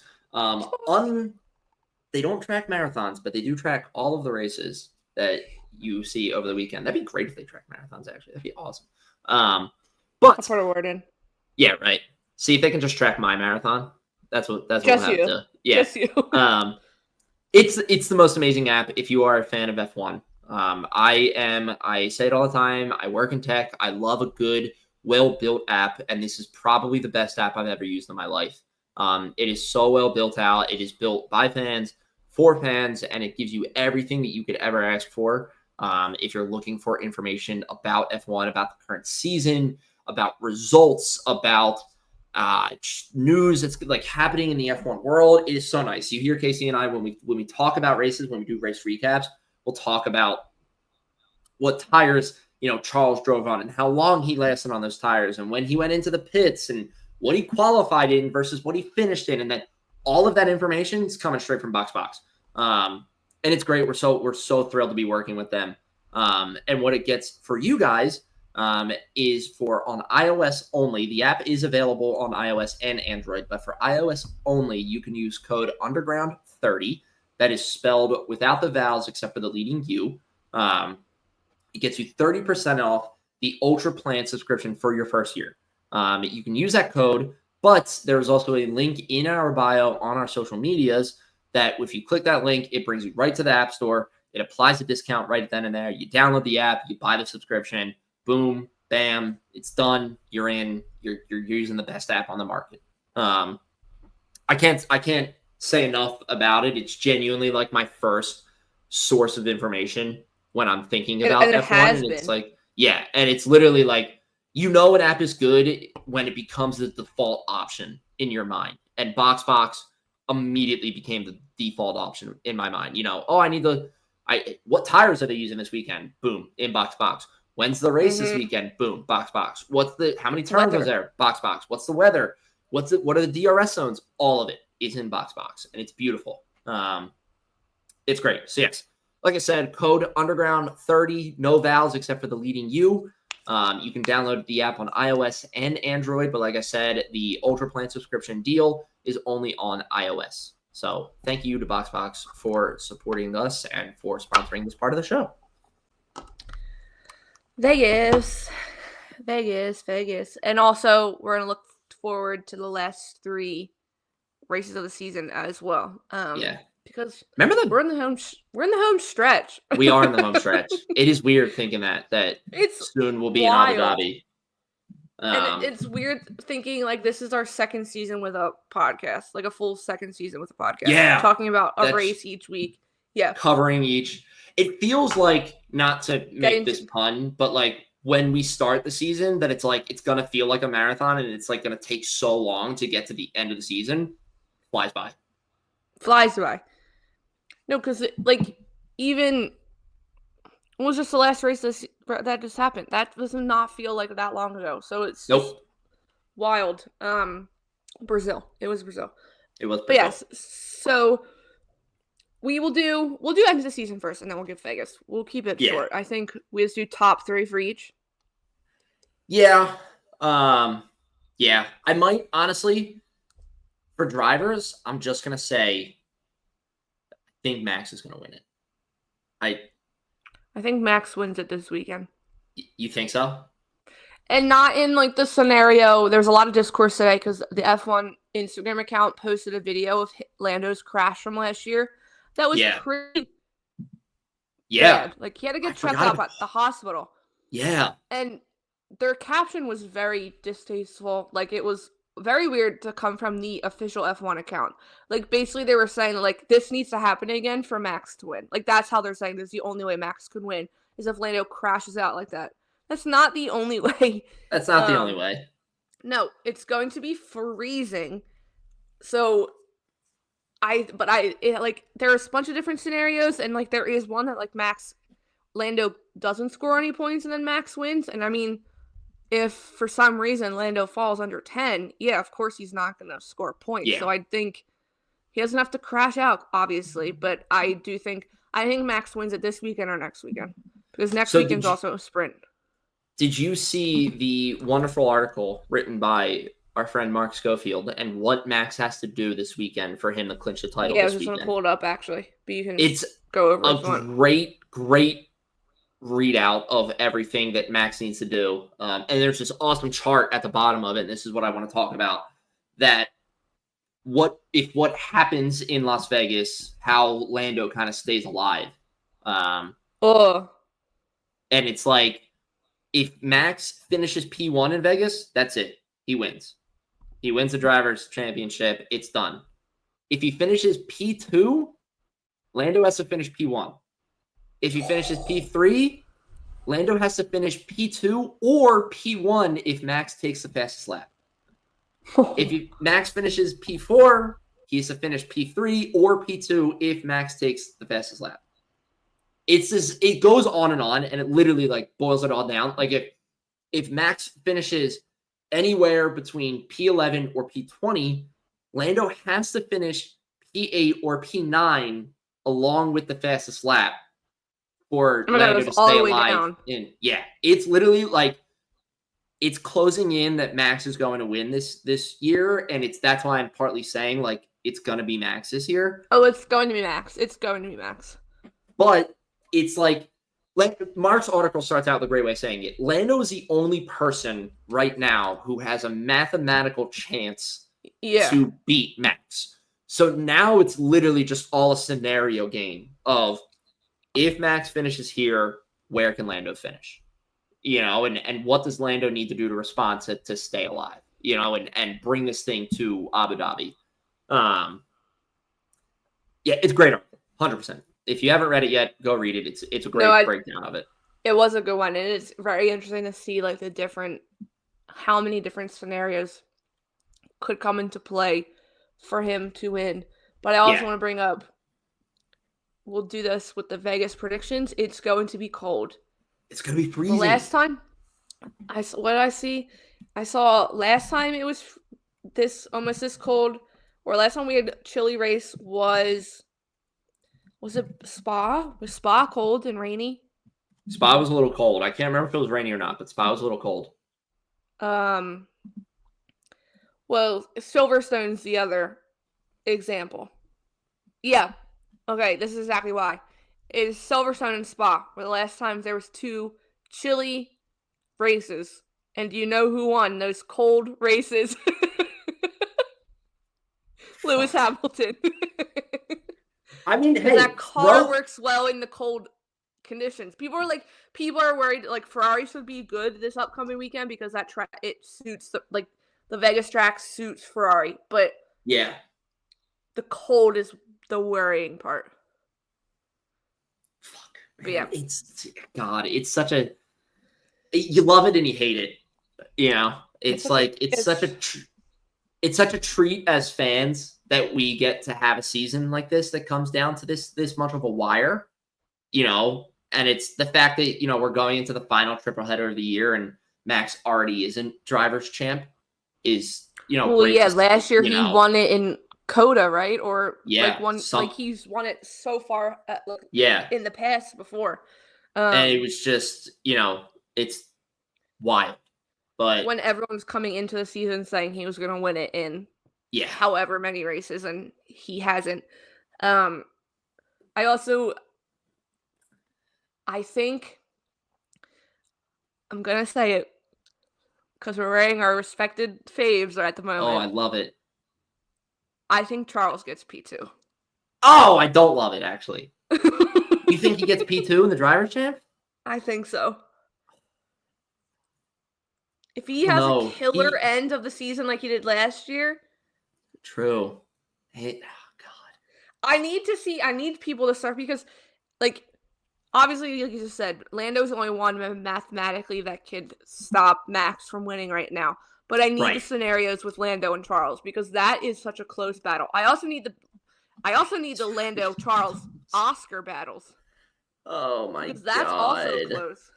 They don't track marathons, but they do track all of the races that you see over the weekend. That'd be great if they track marathons. Actually, that'd be awesome. But I'll put a word in. Yeah, right. See if they can just track my marathon. That's what we'll have to. Yeah. Just you. It's the most amazing app if you are a fan of F1. I say it all the time. I work in tech. I love a good, well-built app, and this is probably the best app I've ever used in my life. It is so well built out. It is built by fans, for fans, and it gives you everything that you could ever ask for. If you're looking for information about F1, about the current season, about results, about news that's happening in the F1 world, it is so nice. You hear Casey and I when we talk about races, when we do race recaps, we'll talk about what tires Charles drove on and how long he lasted on those tires, and when he went into the pits, and what he qualified in versus what he finished in, and then all of that information is coming straight from BoxBox. And it's great. We're so thrilled to be working with them. And what it gets for you guys is for on iOS only. The app is available on iOS and Android, but for iOS only, you can use code Underground30. That is spelled without the vowels except for the leading U. It gets you 30% off the Ultra Plan subscription for your first year. You can use that code, but there's also a link in our bio on our social medias that if you click that link, it brings you right to the App Store. It applies a discount right then and there. You download the app, you buy the subscription, boom, bam, it's done. You're in. You're using the best app on the market. I can't say enough about it. It's genuinely my first source of information when I'm thinking about F1. And it's and it's literally an app is good when it becomes the default option in your mind. And BoxBox immediately became the default option in my mind. I need what tires are they using this weekend? Boom, in BoxBox. When's the race this weekend? Boom, box. How many turns was there? Box. What's the weather? What are the DRS zones? All of it is in box, and it's beautiful. It's great. So yes, like I said, code Underground30, no vowels except for the leading U. You can download the app on iOS and Android, but like I said, the Ultra Plan subscription deal is only on iOS. So thank you to BoxBox for supporting us and for sponsoring this part of the show. Vegas. And also, we're going to look forward to the last 3 races of the season as well. Because remember we're in the home stretch. We are in the home stretch. It is weird thinking that it's soon we'll be wild. In Abu Dhabi. And it's weird thinking like this is our second season with a podcast, like a full second season with a podcast. Yeah, talking about a race each week. Yeah, covering each. It feels like, not to make this pun, but like when we start the season, that it's like it's gonna feel like a marathon, and it's like gonna take so long to get to the end of the season. Flies by. No, because like even what was just the last race that just happened? That does not feel like that long ago. So it's just wild. Brazil. It was Brazil. But yes, so we'll do end of the season first, and then we'll give Vegas. We'll keep it short. I think we just do top 3 for each. Yeah. I might honestly, for drivers, I'm just gonna say I think Max is gonna win it. I think Max wins it this weekend. You think so? And not in like the scenario. There's a lot of discourse today because the F1 Instagram account posted a video of Lando's crash from last year. That was pretty bad. Like he had to get checked out at the hospital. Yeah. And their caption was very distasteful. Like it was very weird to come from the official F1 account. Like basically they were saying like this needs to happen again for Max to win. Like that's how they're saying this is the only way Max could win is if Lando crashes out like that. That's not the only way. That's not the only way. No, it's going to be freezing. So there's a bunch of different scenarios, and like there is one that like Lando doesn't score any points and then Max wins. And I mean, if for some reason Lando falls under 10, of course he's not going to score points. Yeah. So I think he doesn't have to crash out, obviously, but I think Max wins it this weekend or next weekend because next weekend's also a sprint. Did you see the wonderful article written by our friend Mark Schofield and what Max has to do this weekend for him to clinch the title this weekend? I was just going to pull it up, actually. But you can go over it. Great readout of everything that Max needs to do. And there's this awesome chart at the bottom of it, and this is what I want to talk about, that what happens in Las Vegas, how Lando kind of stays alive. And it's like, if Max finishes P1 in Vegas, that's it. He wins. He wins the Drivers' Championship. It's done. If he finishes P2, Lando has to finish P1. If he finishes P3, Lando has to finish P2 or P1 if Max takes the fastest lap. If Max finishes P4, he has to finish P3 or P2 if Max takes the fastest lap. It goes on, and it literally like boils it all down. Like if Max finishes anywhere between P11 or P20, Lando has to finish P8 or P9 along with the fastest lap for Lando to stay alive. It's literally like it's closing in that Max is going to win this year, and that's why I'm partly saying like it's going to be Max this year. Oh, it's going to be Max. It's going to be Max. But it's like Mark's article starts out the great way of saying it. Lando is the only person right now who has a mathematical chance to beat Max. So now it's literally just all a scenario game of if Max finishes here, where can Lando finish? And what does Lando need to do to respond to stay alive? And bring this thing to Abu Dhabi. It's great article, 100%. If you haven't read it yet, go read it. It's a great breakdown of it. It was a good one, and it's very interesting to see like how many different scenarios could come into play for him to win. But I also want to bring up, we'll do this with the Vegas predictions. It's going to be cold. It's going to be freezing. The last time, what did I see? I saw last time it was almost this cold, or last time we had chilly race was it Spa? Was Spa cold and rainy? Spa was a little cold. I can't remember if it was rainy or not, but Spa was a little cold. Well, Silverstone's the other example. Yeah. Okay, this is exactly why. It is Silverstone and Spa, where the last time there was 2 chilly races. And do you know who won those cold races? Lewis Hamilton. I mean, hey, that car works well in the cold conditions. People are worried like Ferrari should be good this upcoming weekend because that track it suits the Vegas track suits Ferrari, but yeah, the cold is the worrying part. Fuck, man. But yeah, it's such a you love it and you hate it. You know, it's such a treat as fans that we get to have a season like this that comes down to this much of a wire. You know, and it's the fact that, you know, we're going into the final triple header of the year and Max already isn't driver's champ is, you know. Well, yeah, last year he won it in Coda, right? Or yeah, he's won it so far in the past before. And it was just, you know, it's wild. But when everyone's coming into the season saying he was going to win it in however many races and he hasn't. I think I'm going to say it because we're wearing our respected faves at the moment. Oh, I love it. I think Charles gets P2. Oh, I don't love it, actually. You think he gets P2 in the driver's champ? I think so. If he has a killer end of the season like he did last year. True. God. I need people to start because, like, obviously, like you just said, Lando's the only one mathematically that could stop Max from winning right now. But I need the scenarios with Lando and Charles because that is such a close battle. I also need the Lando Charles Oscar battles. Oh my god. Because that's also close.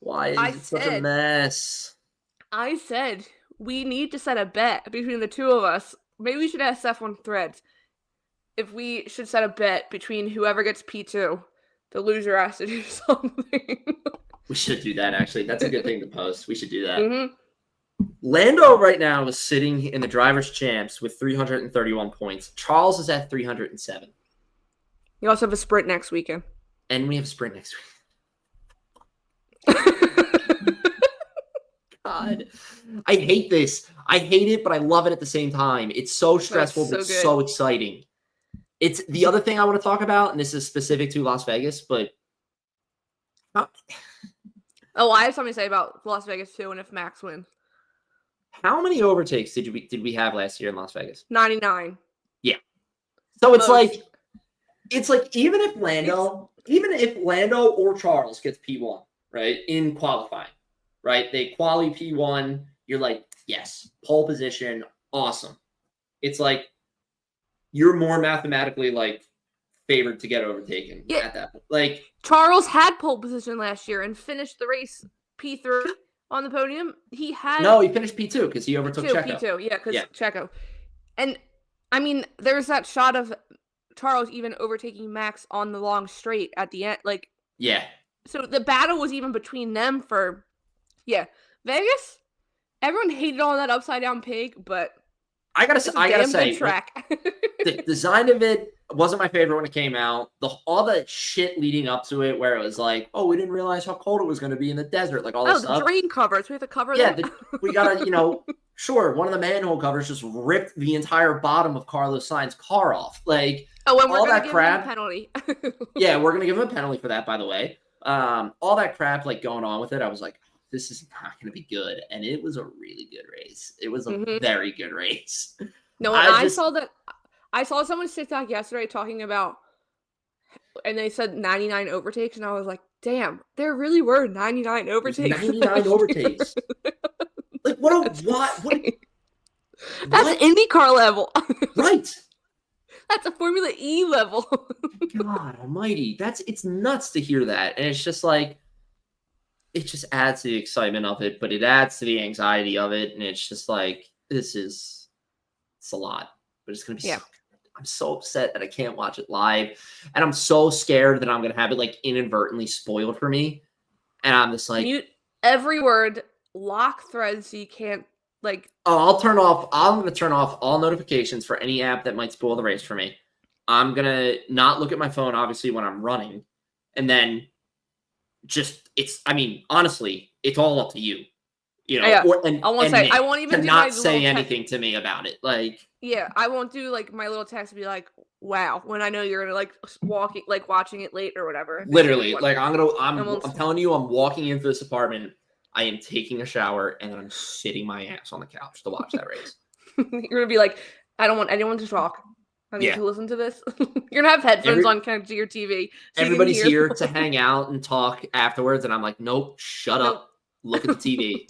Why is it such a mess? I said we need to set a bet between the two of us. Maybe we should ask F1Threads if we should set a bet between whoever gets P2. The loser has to do something. We should do that, actually. That's a good thing to post. We should do that. Mm-hmm. Lando right now is sitting in the Drivers' Champs with 331 points. Charles is at 307. You also have a sprint next weekend. And we have a sprint next week. God. I hate this. I hate it, but I love it at the same time. It's so stressful, but it's so exciting. It's the other thing I want to talk about, and this is specific to Las Vegas, but I have something to say about Las Vegas too, and if Max wins. How many overtakes did we have last year in Las Vegas? 99. Yeah. So it's like even if Lando or Charles gets P1, right, in qualifying, right? They quali P1, you're like, yes, pole position, awesome. It's like you're more mathematically like favored to get overtaken at that point. Like Charles had pole position last year and finished the race P3 on the podium. He finished P2 because he overtook Checo. P2, yeah, because Checo. And I mean, there's that shot of Charles even overtaking Max on the long straight at the end. Like, yeah. So the battle was even between them for, Vegas. Everyone hated on that upside down pig, but I gotta say, track. The design of it wasn't my favorite when it came out. All the shit leading up to it, where it was like, oh, we didn't realize how cold it was going to be in the desert, like all this stuff. The drain covers. We have to cover that. Yeah, we gotta, sure, one of the manhole covers just ripped the entire bottom of Carlos Sainz's car off. Like, and we're all gonna that give crap. him a penalty. Yeah, we're gonna give him a penalty for that, by the way. All that crap like going on with it, I was like, this is not gonna be good, and it was a really good race. It was a very good race. No, I saw someone's TikTok yesterday talking about, and they said 99 overtakes, and I was like, damn, there really were 99 overtakes. 99 overtakes. Like, what? That's IndyCar level. Right. That's a Formula E level. God almighty. It's nuts to hear that. And it's just like, it just adds to the excitement of it, but it adds to the anxiety of it. And it's just like, it's a lot, but it's going to be so good. I'm so upset that I can't watch it live. And I'm so scared that I'm going to have it like inadvertently spoiled for me. And I'm just like, mute every word, lock threads so you can't like. Oh, I'm going to turn off all notifications for any app that might spoil the race for me. I'm going to not look at my phone, obviously, when I'm running. And then honestly, it's all up to you. You know, I won't even do not say anything to me about it. Like, yeah, I won't do like my little text and be like, "Wow," when I know you're gonna like watching it late or whatever. Literally, like I'm telling you, I'm walking into this apartment. I am taking a shower and I'm sitting my ass on the couch to watch that race. You're gonna be like, "I don't want anyone to talk. I need to listen to this." You're gonna have headphones on connected to your TV. So everybody's here to hang out and talk afterwards, and I'm like, "Nope, shut up. Look at the TV."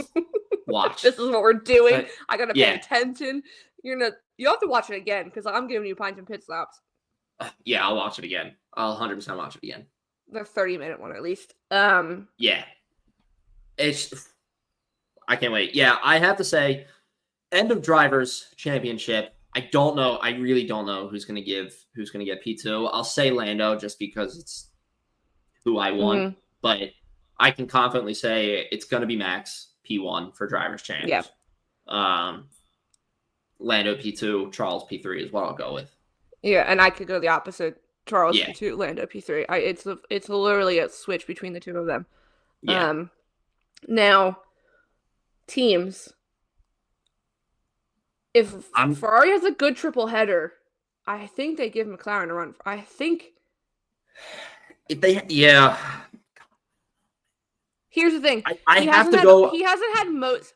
Watch. This is what we're doing. I gotta pay attention. You have to watch it again because I'm giving you pints and pit stops. Yeah, I'll watch it again. I'll 100% watch it again. The 30-minute one at least. Yeah. I can't wait. Yeah, I have to say, end of Drivers' Championship. I don't know. I really don't know who's gonna get P2. I'll say Lando just because it's who I want, Mm-hmm. but I can confidently say it's gonna be Max P1 for Drivers' Champ. Yeah. Lando P2, Charles P3 is what I'll go with. Yeah, and I could go the opposite. Charles Yeah. P2, Lando P3. It's literally a switch between the two of them. Yeah. Now, teams. If Ferrari has a good triple header, I think they give McLaren a run. I think. If they, yeah. Here's the thing. I have to go. He hasn't had most.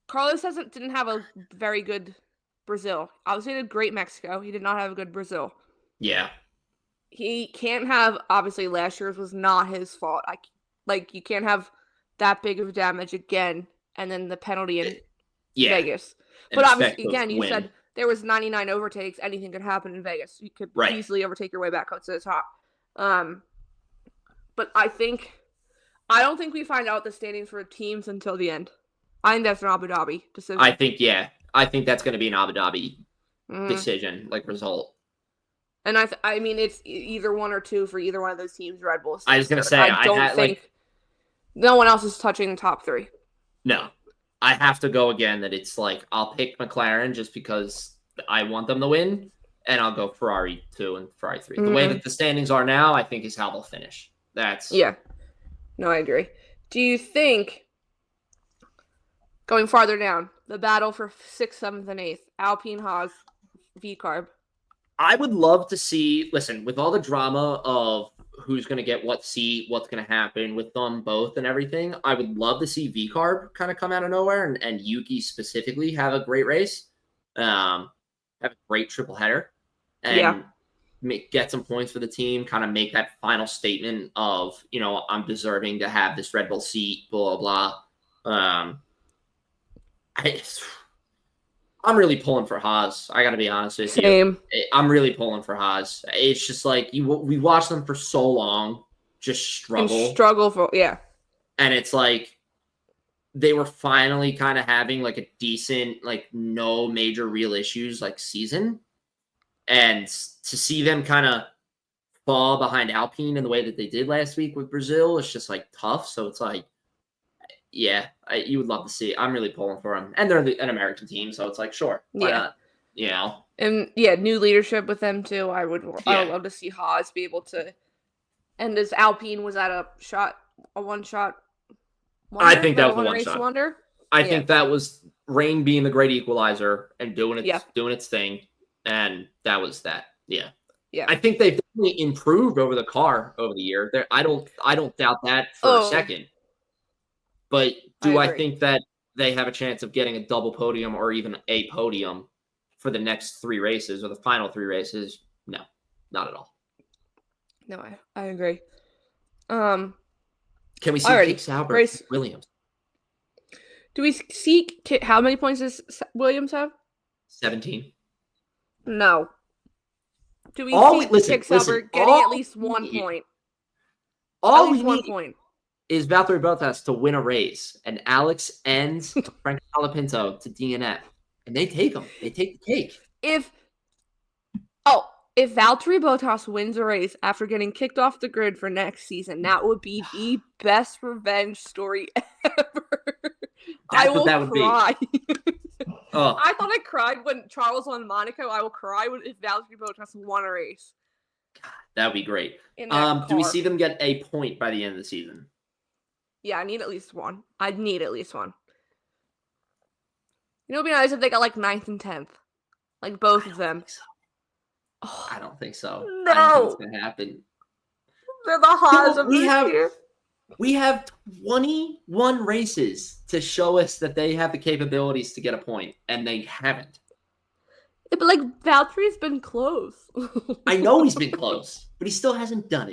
Carlos didn't have a very good Brazil. Obviously, he did great Mexico. He did not have a good Brazil. Yeah. He can't have. Obviously, last year's was not his fault. You can't have that big of damage again, and then the penalty in Vegas. But obviously, again, you said there was 99 overtakes. Anything could happen in Vegas. You could easily overtake your way back up to the top. But I don't think we find out the standings for teams until the end. I think that's an Abu Dhabi decision. I think that's going to be an Abu Dhabi decision, like result. And I mean, it's either one or two for either one of those teams. Red Bull. I was going to say, I don't think no one else is touching the top three. No, I have to go again. That it's like I'll pick McLaren just because I want them to win, and I'll go Ferrari 2 and Ferrari 3. The way that the standings are now, I think is how they'll finish. No, I agree. Do you think, going farther down, the battle for 6th, 7th, and 8th, Alpine, Haas, V-Carb? I would love to see, listen, with all the drama of who's going to get what seat, what's going to happen with them both and everything, I would love to see V-Carb kind of come out of nowhere and Yuki specifically have a great race, have a great triple header, and get some points for the team, kind of make that final statement of, I'm deserving to have this Red Bull seat, blah, blah, blah. I'm really pulling for Haas. I got to be honest with you. I'm really pulling for Haas. It's just like we watched them for so long just struggle. And it's like they were finally kind of having like a decent, like no major real issues like season. And to see them kind of fall behind Alpine in the way that they did last week with Brazil, it's just like tough. So it's like, you would love to see it. I'm really pulling for them. And they're an American team, so it's like, sure, why not? And new leadership with them too. I would love to see Haas be able to. And as Alpine was at a one shot. I think that was a one shot wonder. I think that was rain being the great equalizer and doing its thing, and that was that. Yeah. I think they've definitely improved over the car over the year. I don't doubt that for a second. But I think that they have a chance of getting a double podium or even a podium for the next 3 races or the final 3 races? No, not at all. No, I agree. Can we see Nick Sauber, Williams? Do we see how many points does Williams have? 17. No. Do we see Nick Sauber getting at least 1 point? At least 1 point. is Valtteri Bottas to win a race, and Alex ends Frank Colapinto to DNF, and they take him. They take the cake. If Valtteri Bottas wins a race after getting kicked off the grid for next season, that would be the best revenge story ever. I will cry. I thought I cried when Charles won Monaco. I will cry if Valtteri Bottas won a race. God, that would be great. Do we see them get a point by the end of the season? Yeah, I need at least one. I'd need at least one. You know, it'd be nice if they got like 9th and 10th. Like both of them. I don't think so. No. I don't think it's going to happen. They're the Haas of this year. We have 21 races to show us that they have the capabilities to get a point, and they haven't. Yeah, but like Valtteri's been close. I know he's been close, but he still hasn't done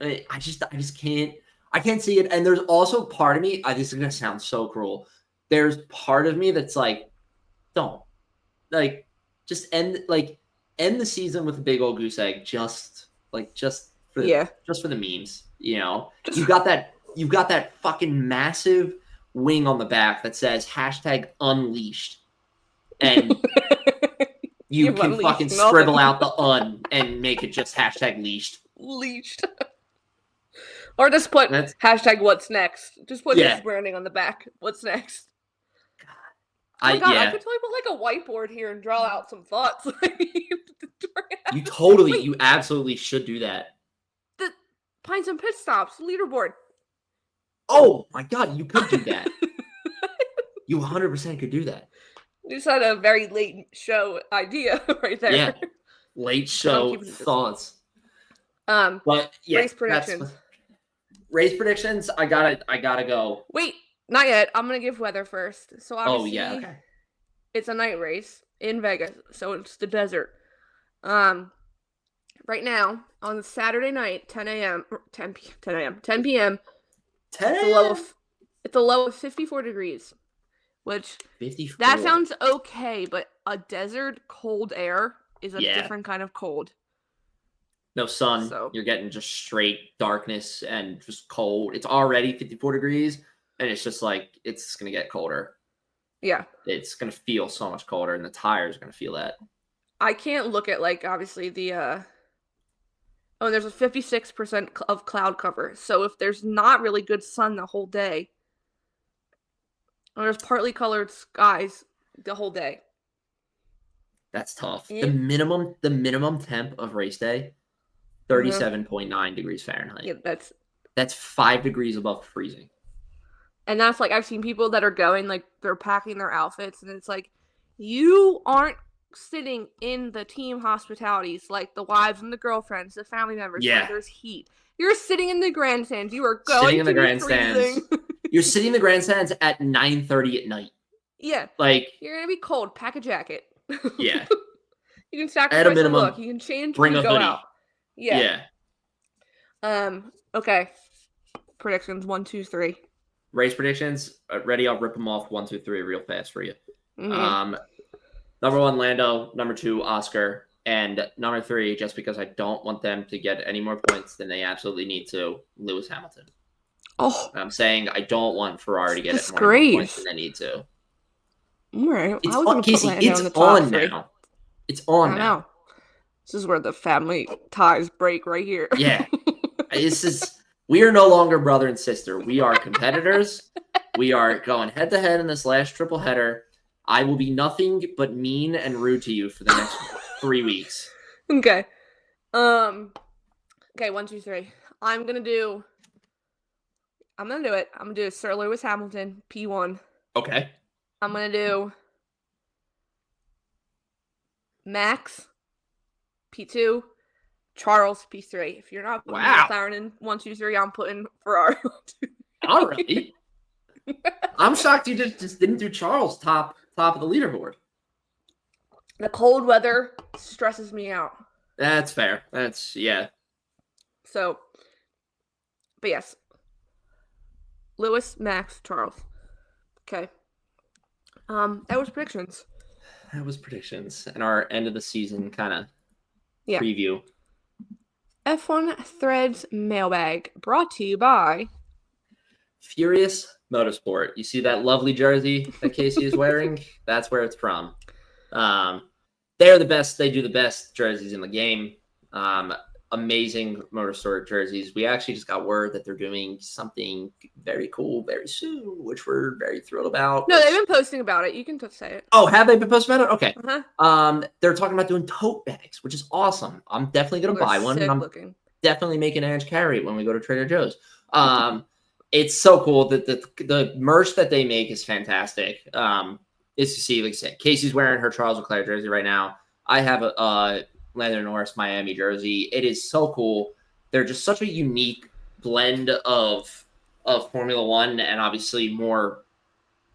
it. I just can't. I can't see it. And there's also part of me. This is gonna sound so cruel. There's part of me that's like, don't just end the season with a big old goose egg. Just for the memes. You know, you've got that fucking massive wing on the back that says #unleashed, and you can fucking scribble out the "un" and make it just #leashed. Leashed. Or just put #what's next. Just put his branding on the back. What's next? Oh my God, I could totally put like a whiteboard here and draw out some thoughts. You absolutely should do that. Find some pit stops, leaderboard. Oh my God, you could do that. You 100% could do that. You just had a very late show idea right there. Yeah, late show thoughts. But yeah, race predictions. Race predictions. I gotta go. Wait, not yet. I'm gonna give weather first. So obviously, okay. It's a night race in Vegas, so it's the desert. Right now on Saturday night, 10 p.m. It's a low of 54 degrees, which 54. That sounds okay, but a desert cold air is a different kind of cold. No sun. So you're getting just straight darkness and just cold. It's already 54 degrees, and it's just like it's gonna get colder. Yeah, it's gonna feel so much colder, and the tires are gonna feel that. I can't look at obviously the there's a 56% of cloud cover. So if there's not really good sun the whole day, or there's partly colored skies the whole day. That's tough. The minimum temp of race day, 37.9 degrees Fahrenheit. Yeah, that's 5 degrees above freezing. And that's I've seen people that are going they're packing their outfits, and it's you aren't sitting in the team hospitalities like the wives and the girlfriends, the family members. Yeah, there's heat. You're sitting in the grandstands. You are going sitting in the grandstands. You're sitting in the grandstands at 9:30 at night. Yeah, you're gonna be cold. Pack a jacket. Yeah, you can sacrifice a look. You can change. Bring a hoodie. Out. Yeah. Okay. Predictions 1, 2, 3. Race predictions. Ready? I'll rip them off 1, 2, 3 real fast for you. Mm-hmm. Number 1, Lando. Number 2, Oscar. And number 3, just because I don't want them to get any more points than they absolutely need to, Lewis Hamilton. Oh. I'm saying I don't want Ferrari to get more points than they need to. All right. It's on, Casey. It's on now. It's on now. This is where the family ties break right here. Yeah. We are no longer brother and sister. We are competitors. We are going head to head in this last triple header. I will be nothing but mean and rude to you for the next 3 weeks. Okay. Okay, 1, 2, 3. I'm gonna do it. I'm gonna do Sir Lewis Hamilton, P1. Okay. I'm gonna do Max, P2, Charles, P3. If you're not putting McLaren in 1, 2, 3, I'm putting Ferrari. All right. I'm shocked you just didn't do Charles top of the leaderboard. The cold weather stresses me out. That's fair. So, but yes. Lewis, Max, Charles. Okay. That was predictions. And our end of the season kind of preview. F1 Threads Mailbag, brought to you by Furious Motorsport. You see that lovely jersey that Casey is wearing? That's where it's from. They're the best. They do the best jerseys in the game. Amazing Motorsport jerseys. We actually just got word that they're doing something very cool very soon, which we're very thrilled about. No, they've been posting about it. You can say it. Oh, have they been posting about it? Okay. Uh-huh. They're talking about doing tote bags, which is awesome. I'm definitely going to buy one. And I'm definitely making Ange carry it when we go to Trader Joe's. It's so cool that the merch that they make is fantastic. It's to see, like I said, Casey's wearing her Charles Leclerc jersey right now. I have a Lando Norris Miami jersey. It is so cool. They're just such a unique blend of Formula One and obviously more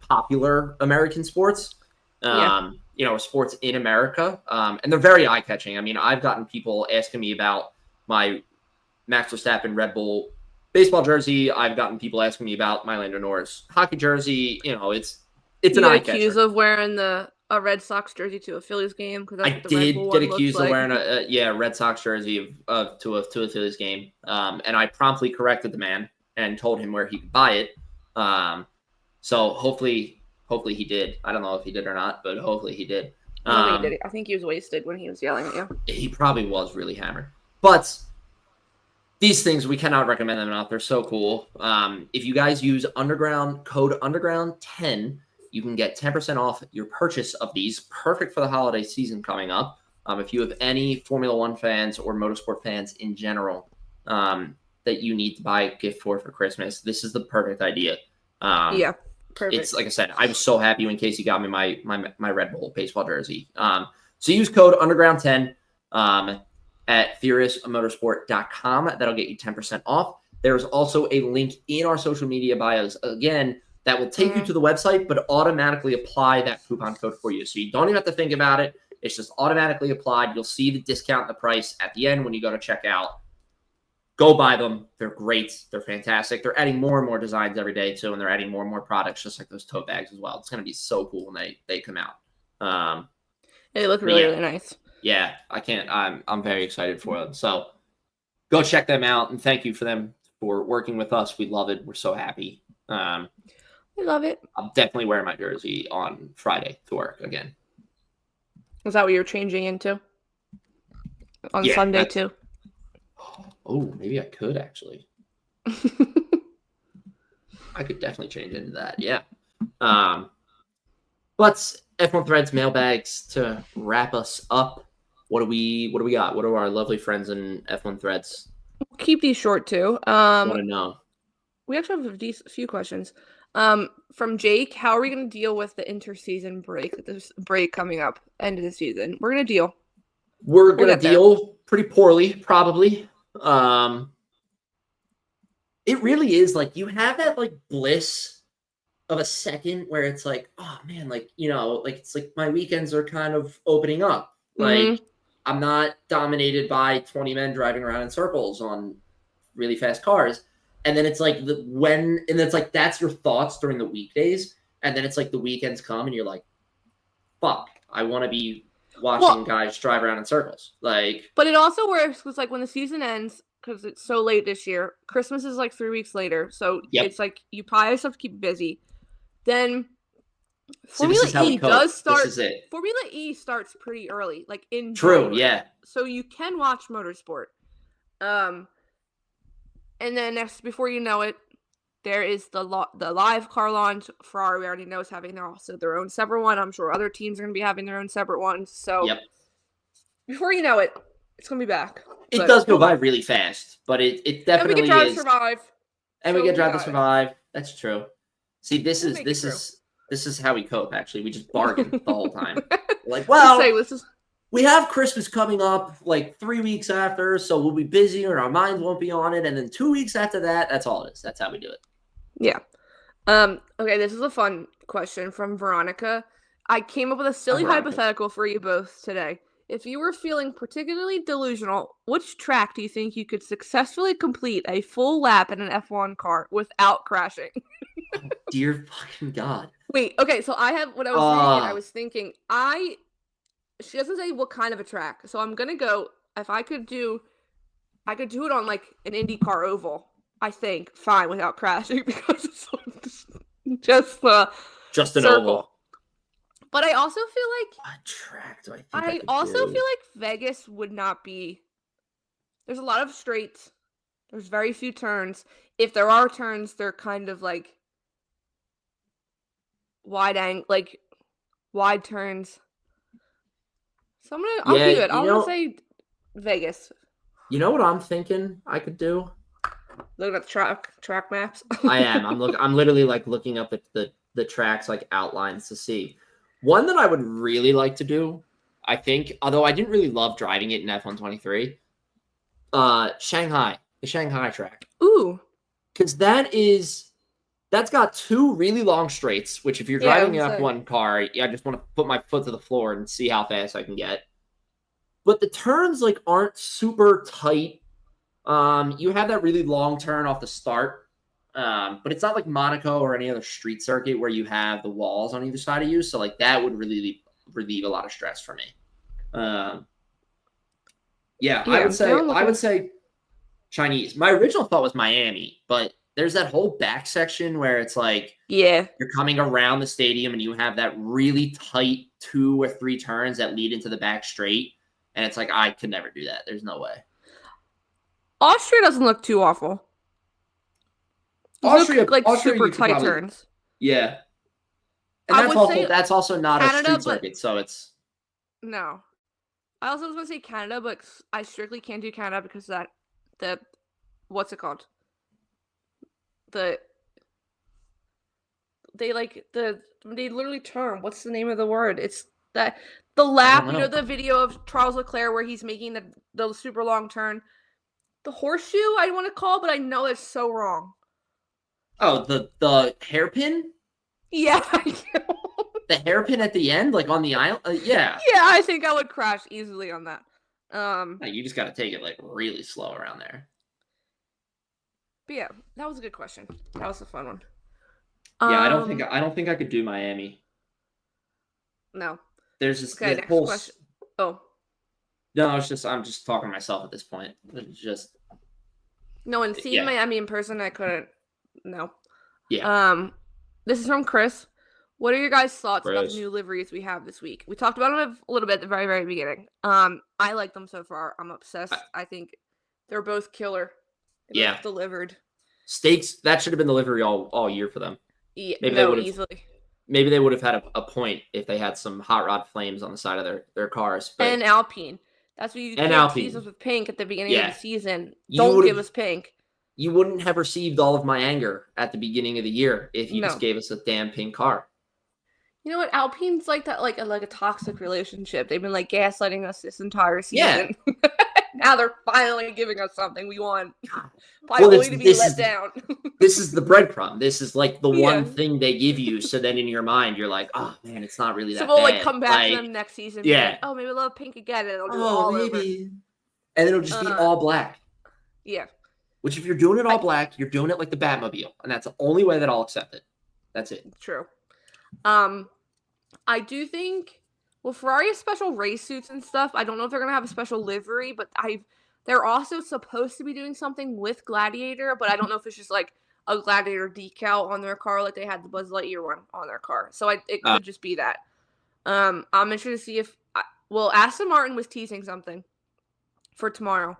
popular American sports. Sports in America. And they're very eye-catching. I mean, I've gotten people asking me about my Max Verstappen Red Bull baseball jersey. I've gotten people asking me about my Lando Norris hockey jersey. It's an eye catcher. Accused of wearing a Red Sox jersey to a Phillies game because I did get accused of wearing a Red Sox jersey to a Phillies game, and I promptly corrected the man and told him where he could buy it. So hopefully he did. I don't know if he did or not, but hopefully he did. He did. I think he was wasted when he was yelling at you. He probably was really hammered, but. These things, we cannot recommend them enough. They're so cool. If you guys use code Underground10, you can get 10% off your purchase of these. Perfect for the holiday season coming up. If you have any Formula One fans or motorsport fans in general that you need to buy a gift for Christmas, this is the perfect idea. Perfect. It's like I said, I was so happy when Casey got me my Red Bull baseball jersey. So use code Underground10. At FuriousMotorsport.com. That'll get you 10% off. There's also a link in our social media bios, again, that will take you to the website, but automatically apply that coupon code for you. So you don't even have to think about it. It's just automatically applied. You'll see the discount, the price at the end when you go to checkout. Go buy them. They're great. They're fantastic. They're adding more and more designs every day, too, and they're adding more and more products, just like those tote bags as well. It's going to be so cool when they come out. They look really nice. Yeah, I'm very excited for them. So go check them out, and thank you for them for working with us. We love it. We're so happy. I love it. I'm definitely wearing my jersey on Friday to work again. Is that what you're changing into? On Sunday too? Oh, maybe I could actually. I could definitely change into that. Yeah. But F1 Threads mailbags to wrap us up. What do we got? What are our lovely friends in F1 Threads? We'll keep these short too. Want to know? We actually have a few questions. From Jake, how are we going to deal with the interseason break? This break coming up, end of the season. We're going to deal. We're going to deal pretty poorly, probably. It really is like you have that like bliss of a second where it's like, oh man, like, like it's like my weekends are kind of opening up. Like I'm not dominated by 20 men driving around in circles on really fast cars. And then it's like that's your thoughts during the weekdays. And then it's like the weekends come and you're like, fuck, I want to be watching guys drive around in circles. Like, but it also works because like when the season ends, because it's so late this year, Christmas is like 3 weeks later. So it's like you probably have stuff to keep busy. Then Formula E does start. Formula E starts pretty early, like in January. Yeah. So you can watch Motorsport. And then before you know it, there is the live car launch. Ferrari, we already know, is having their own separate one. I'm sure other teams are going to be having their own separate ones. So before you know it, it's going to be back. It does go by really fast, but it definitely is. And we can Drive to Survive. And we get Drive to Survive. That's true. See, this is how we cope, actually. We just bargain the whole time. Like, well, we have Christmas coming up like 3 weeks after, so we'll be busy or our minds won't be on it. And then 2 weeks after that, that's all it is. That's how we do it. Yeah. Okay, this is a fun question from Veronica. I came up with a silly hypothetical for you both today. If you were feeling particularly delusional, which track do you think you could successfully complete a full lap in an F1 car without crashing? Oh, dear fucking God. Wait, okay, so I have, when I was reading it, I was thinking, she doesn't say what kind of a track, so I'm going to go, if I could do it on like an IndyCar oval, I think, fine without crashing because it's just the Just an circle. oval. But I also feel like What track do I think I could also do? feel like Vegas would not be. There's a lot of straights. There's very few turns. If there are turns, they're kind of like wide turns. So I'll do it. I'm gonna say Vegas. You know what I'm thinking I could do? Looking at the track maps. I am. I'm literally like looking up at the tracks like outlines to see. One that I would really like to do, I think, although I didn't really love driving it in F1 Shanghai, the Shanghai track. Ooh. Because that's got two really long straights, which if you're driving an F1 car, I just want to put my foot to the floor and see how fast I can get. But the turns like aren't super tight. You have that really long turn off the start. But it's not like Monaco or any other street circuit where you have the walls on either side of you. So like that would really relieve a lot of stress for me. I would say Chinese. My original thought was Miami, but there's that whole back section where it's like you're coming around the stadium and you have that really tight 2 or 3 turns that lead into the back straight. And it's like, I could never do that. There's no way. Austria doesn't look too awful. Austria super tight turns. Yeah. And that's also not Canada, a street circuit, so it's no. I also was gonna say Canada, but I strictly can't do Canada because what's it called? They literally turn. What's the name of the word? It's that the lap. You know the video of Charles Leclerc where he's making the super long turn. The horseshoe I want to call, but I know it's so wrong. Oh, the hairpin? Yeah. The hairpin at the end, like on the aisle? Yeah. Yeah, I think I would crash easily on that. You just got to take it like really slow around there. But yeah, that was a good question. That was a fun one. Yeah, I don't think I could do Miami. No. There's this next question. Oh. No, I'm just talking to myself at this point. It's just no, and seeing Miami in person, I couldn't. No. Yeah. This is from Chris. What are your guys' thoughts about the new liveries we have this week? We talked about them a little bit at the very, very beginning. I like them so far. I'm obsessed. I think they're both killer. They both delivered. Stakes, that should have been the livery all year for them. Yeah, easily. Maybe they would have had a point if they had some hot rod flames on the side of their cars. But, and Alpine. That's what you can't tease us with pink at the beginning of the season. Don't give us pink. You wouldn't have received all of my anger at the beginning of the year if you just gave us a damn pink car. You know what? Alpine's like that, like a toxic relationship. They've been like gaslighting us this entire season. Yeah. Now they're finally giving us something we want. Only to be let down. This is the breadcrumb. This is like the one thing they give you. So then in your mind, you're like, oh man, it's not really that bad. So we'll like come back to them next season. Yeah. Like, oh, maybe we'll love pink again. And it'll do all over. And it'll just be all black. Yeah. Which if you're doing it all black, you're doing it like the Batmobile. And that's the only way that I'll accept it. That's it. True. I do think, Ferrari has special race suits and stuff. I don't know if they're going to have a special livery, but they're also supposed to be doing something with Gladiator, but I don't know if it's just like a Gladiator decal on their car like they had the Buzz Lightyear one on their car. So it could just be that. I'm interested to see if, Aston Martin was teasing something for tomorrow.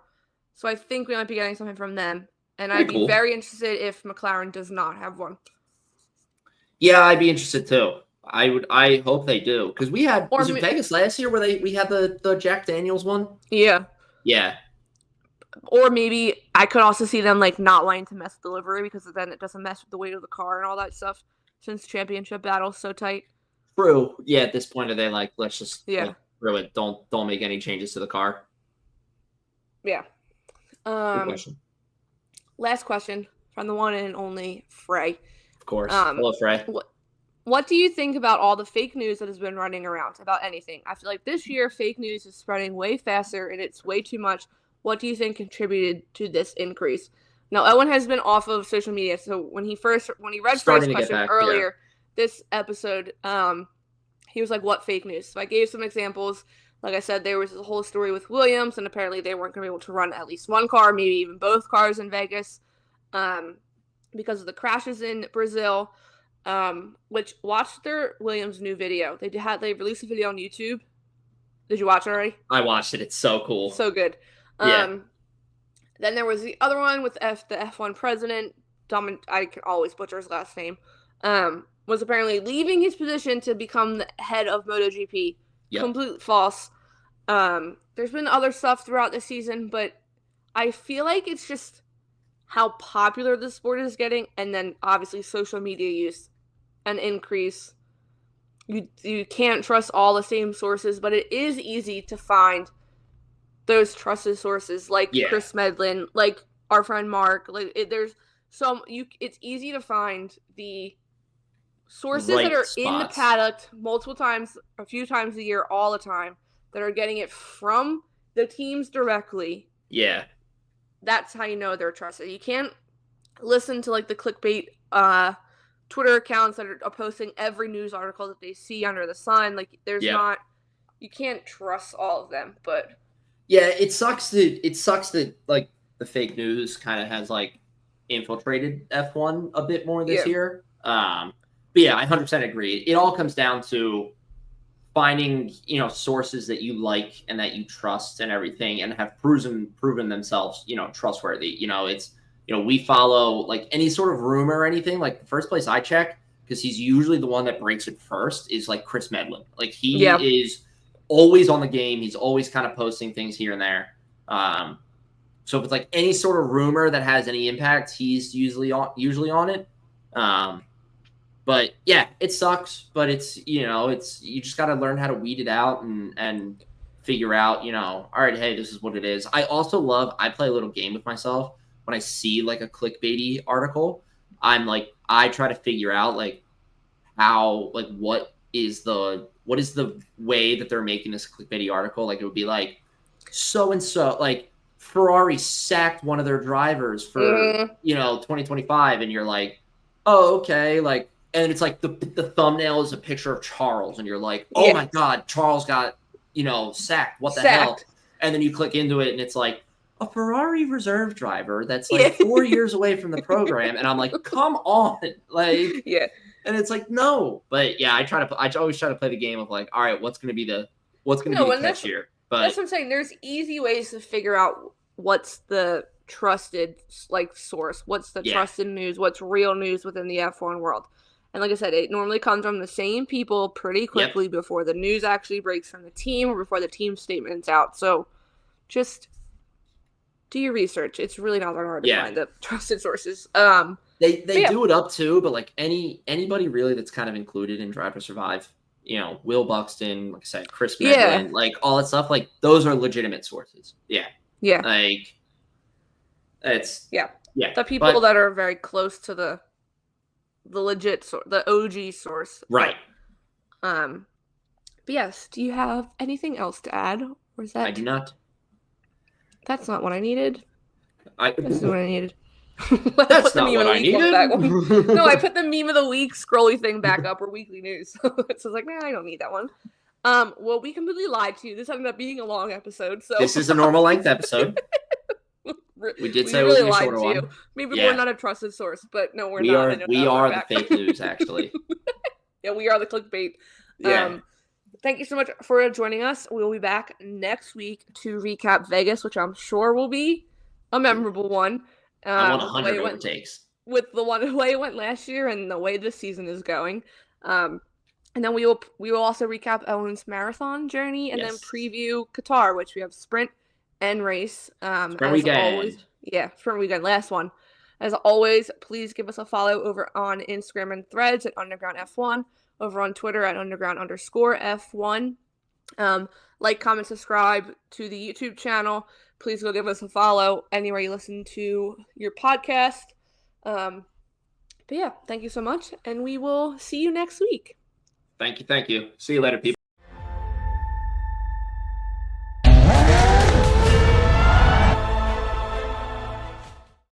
So I think we might be getting something from them. And I'd be very interested if McLaren does not have one. Yeah, I'd be interested too. I hope they do. Because we had Vegas last year where we had the Jack Daniels one? Yeah. Yeah. Or maybe I could also see them like not wanting to mess with delivery because then it doesn't mess with the weight of the car and all that stuff since championship battle's so tight. True. Yeah, at this point are they like, let's just throw it. Don't make any changes to the car. Yeah. Good question. Last question from the one and only Frey. Of course. Hello, Frey. What do you think about all the fake news that has been running around about anything? I feel like this year fake news is spreading way faster and it's way too much. What do you think contributed to this increase? Now, Owen has been off of social media, so when he read Frey's question earlier this episode, he was like, "What fake news?" So I gave some examples. Like I said, there was a whole story with Williams, and apparently they weren't going to be able to run at least one car, maybe even both cars in Vegas. because of the crashes in Brazil. Which watched their Williams new video. They released a video on YouTube. Did you watch it already? I watched it. It's so cool. So good. Yeah. Then there was the other one with the F1 president, I can always butcher his last name, was apparently leaving his position to become the head of MotoGP. Yep. Complete false. There's been other stuff throughout the season, but I feel like it's just how popular the sport is getting, and then obviously social media use an increase. You can't trust all the same sources, but it is easy to find those trusted sources like Chris Medlin, like our friend Mark. Like it's easy to find the sources that are in the paddock multiple times, a few times a year, all the time, that are getting it from the teams directly. Yeah. That's how you know they're trusted. You can't listen to like the clickbait Twitter accounts that are posting every news article that they see under the sun. Like you can't trust all of them, but yeah, it sucks that like the fake news kind of has like infiltrated F1 a bit more this year. But yeah, I 100% agree. It all comes down to finding, sources that you like and that you trust and everything, and have proven themselves, trustworthy. We follow like any sort of rumor or anything. Like the first place I check, because he's usually the one that breaks it first, is like Chris Medlin. Like he is always on the game. He's always kind of posting things here and there. So if it's like any sort of rumor that has any impact, he's usually on it. But yeah, it sucks, but it's you just got to learn how to weed it out and figure out, all right, hey, this is what it is. I also I play a little game with myself. When I see like a clickbaity article, I try to figure out like how, like, what is the way that they're making this clickbaity article. Like it would be like, so-and-so, like Ferrari sacked one of their drivers for, 2025. And you're like, oh, okay. Like, and it's like the thumbnail is a picture of Charles, and you're like, oh my God, Charles got, sacked. What the hell? And then you click into it and it's like a Ferrari reserve driver that's like 4 years away from the program. And I'm like, come on. Like, and it's like, no, but yeah, I always try to play the game of like, all right, what's going to be the catch here? But that's what I'm saying. There's easy ways to figure out what's the trusted like source, what's the trusted news, what's real news within the F1 world. And like I said, it normally comes from the same people pretty quickly before the news actually breaks from the team or before the team statement's out. So just do your research. It's really not that hard to find the trusted sources. They do it up too, but like anybody really that's kind of included in Drive to Survive, Will Buxton, like I said, Chris Medlin, like all that stuff, like those are legitimate sources. Yeah. Yeah. Like it's the people that are very close to the legit source, the OG source. Right. But yes, do you have anything else to add? Or is that I do not. That's not what I needed. This is what I needed. That's not what I needed. No, I put the meme of the week scrolly thing back up, or weekly news. So it's like, I don't need that one. Well, we completely lied to you. This ended up being a long episode. So this is a normal length episode. We did say really it was a shorter one. Maybe we're not a trusted source, but no, we're not. We are the fake news, actually. Yeah, we are the clickbait. Yeah. Thank you so much for joining us. We'll be back next week to recap Vegas, which I'm sure will be a memorable one. I want 100 overtakes. With the way it went last year and the way this season is going. And then we will also recap Owen's marathon journey and then preview Qatar, which we have sprint and race. Sprint weekend. Always, sprint weekend, last one. As always, please give us a follow over on Instagram and Threads at Underground F1, over on Twitter at Underground_F1. Like, comment, subscribe to the YouTube channel. Please go give us a follow anywhere you listen to your podcast. But yeah, thank you so much, and we will see you next week. Thank you. See you later, people.